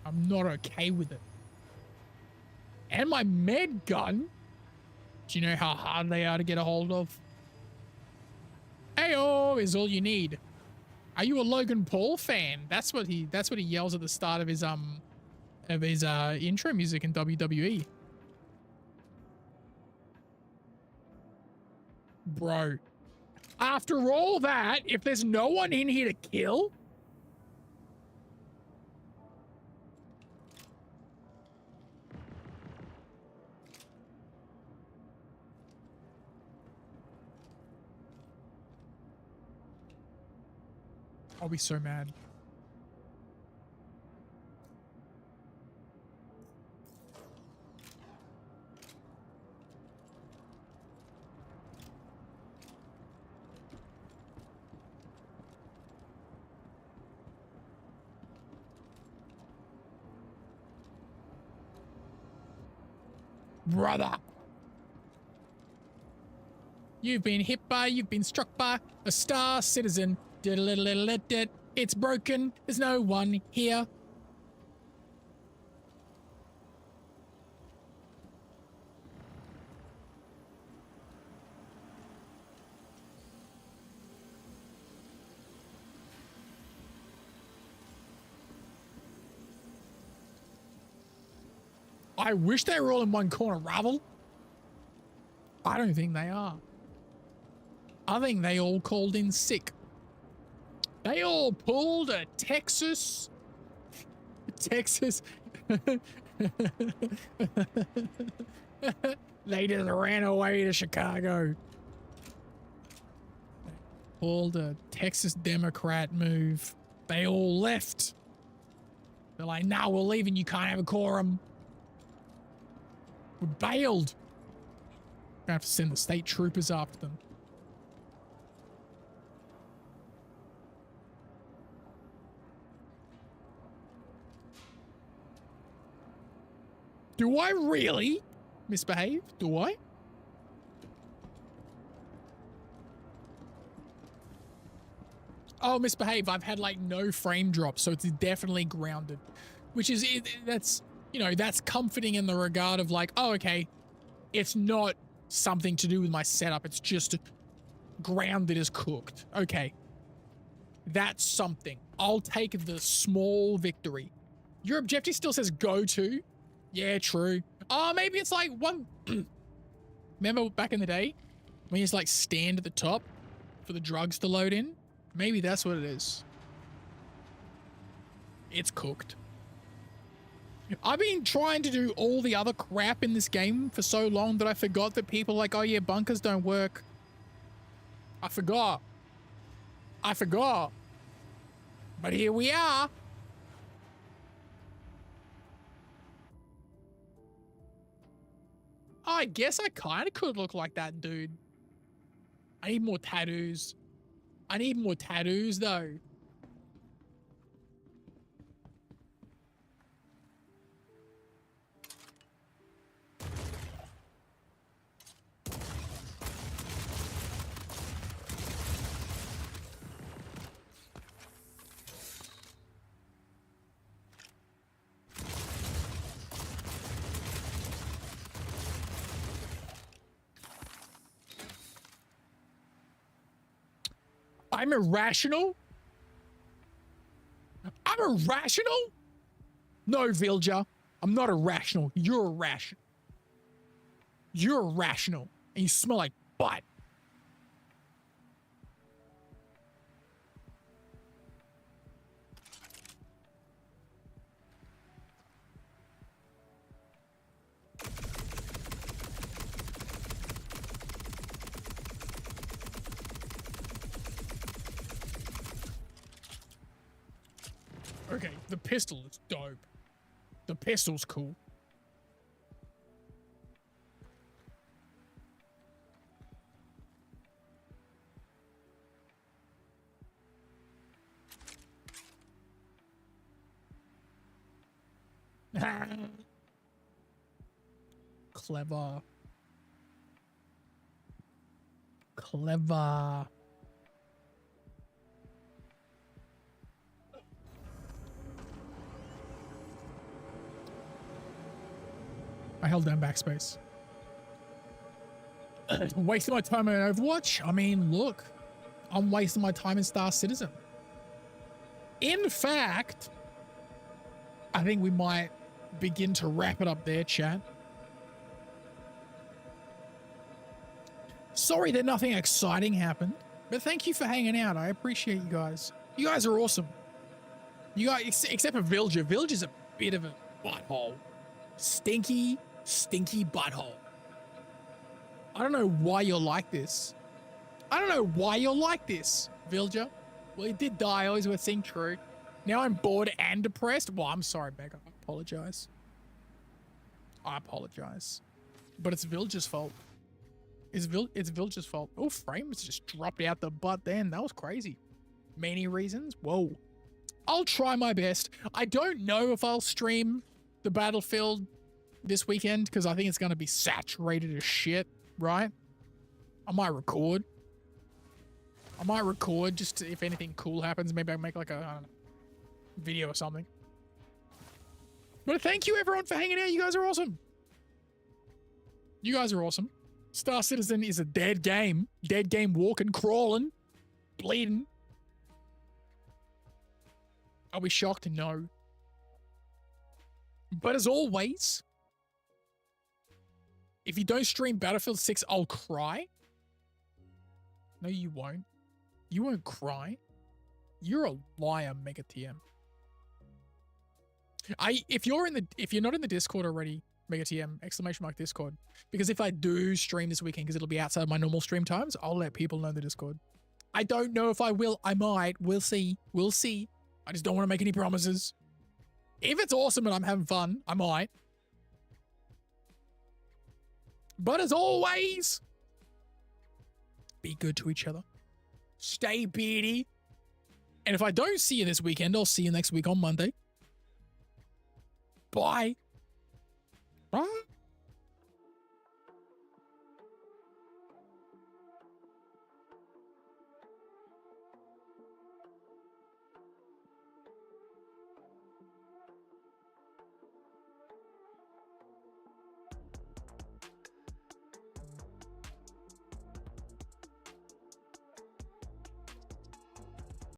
I'm not okay with it. And my med gun. Do you know how hard they are to get a hold of? Ayo is all you need. Are you a Logan Paul fan? That's what he yells at the start of his intro music in WWE. Bro, after all that, if there's no one in here to kill, I'll be so mad. Brother. You've been hit by, you've been struck by a star citizen. It's broken. There's no one here. I wish they were all in one corner, Ravel. I don't think they are. I think they all called in sick. They all pulled a Texas. They just ran away to Chicago. Pulled a Texas Democrat move. They all left. They're like, nah, we're leaving. You can't have a quorum. We bailed. Gonna have to send the state troopers after them. Do I really misbehave? Do I? Oh, misbehave. I've had like no frame drop, so it's definitely grounded, which is, that's, you know, that's comforting in the regard of like, oh, okay, it's not something to do with my setup. It's just grounded as cooked. Okay. That's something. I'll take the small victory. Your objective still says go to. Yeah, true. Oh, maybe it's like one. Remember back in the day when you just like stand at the top for the drugs to load in? Maybe that's what it is. It's cooked. I've been trying to do all the other crap in this game for so long that I forgot that people are like, oh yeah, bunkers don't work. I forgot. But here we are. Oh, I guess I kind of could look like that dude. I need more tattoos. Though. I'm irrational? I'm irrational? No, Vilja. I'm not irrational. You're irrational. You're irrational. And you smell like butt. Okay, the pistol is dope. The pistol's cool. Clever. Clever. I held down backspace. Wasting my time on Overwatch? I mean, look, I'm wasting my time in Star Citizen. In fact, I think we might begin to wrap it up there, chat. Sorry that nothing exciting happened, but thank you for hanging out. I appreciate you guys. You guys are awesome. You guys, except for Villager. Villager's a bit of a butthole. Stinky, stinky butthole. I don't know why you're like this. I don't know why you're like this, Villager. Well, he did die. Always worth seeing true. Now I'm bored and depressed. Well, I'm sorry, Becca. I apologize. I apologize. But it's Villager's fault. It's Villager's fault. Oh, frames just dropped out the butt then. That was crazy. Many reasons. Whoa. I'll try my best. I don't know if I'll stream the Battlefield this weekend because I think it's going to be saturated as shit, right? I might record. Just if anything cool happens. Maybe I'll make like a I don't know, video or something. But thank you everyone for hanging out. You guys are awesome. You guys are awesome. Star Citizen is a dead game. Dead game walking, crawling, bleeding. Are we shocked? No. But as always, if you don't stream Battlefield 6, I'll cry. No, you won't. You won't cry. You're a liar, Mega TM. If you're not in the Discord already, Mega TM, ! Discord. Because if I do stream this weekend, because it'll be outside my normal stream times, I'll let people know in the Discord. I don't know if I will. I might. We'll see. We'll see. I just don't want to make any promises. If it's awesome and I'm having fun, I might. But as always, be good to each other. Stay beardy. And if I don't see you this weekend, I'll see you next week on Monday. Bye. Bye.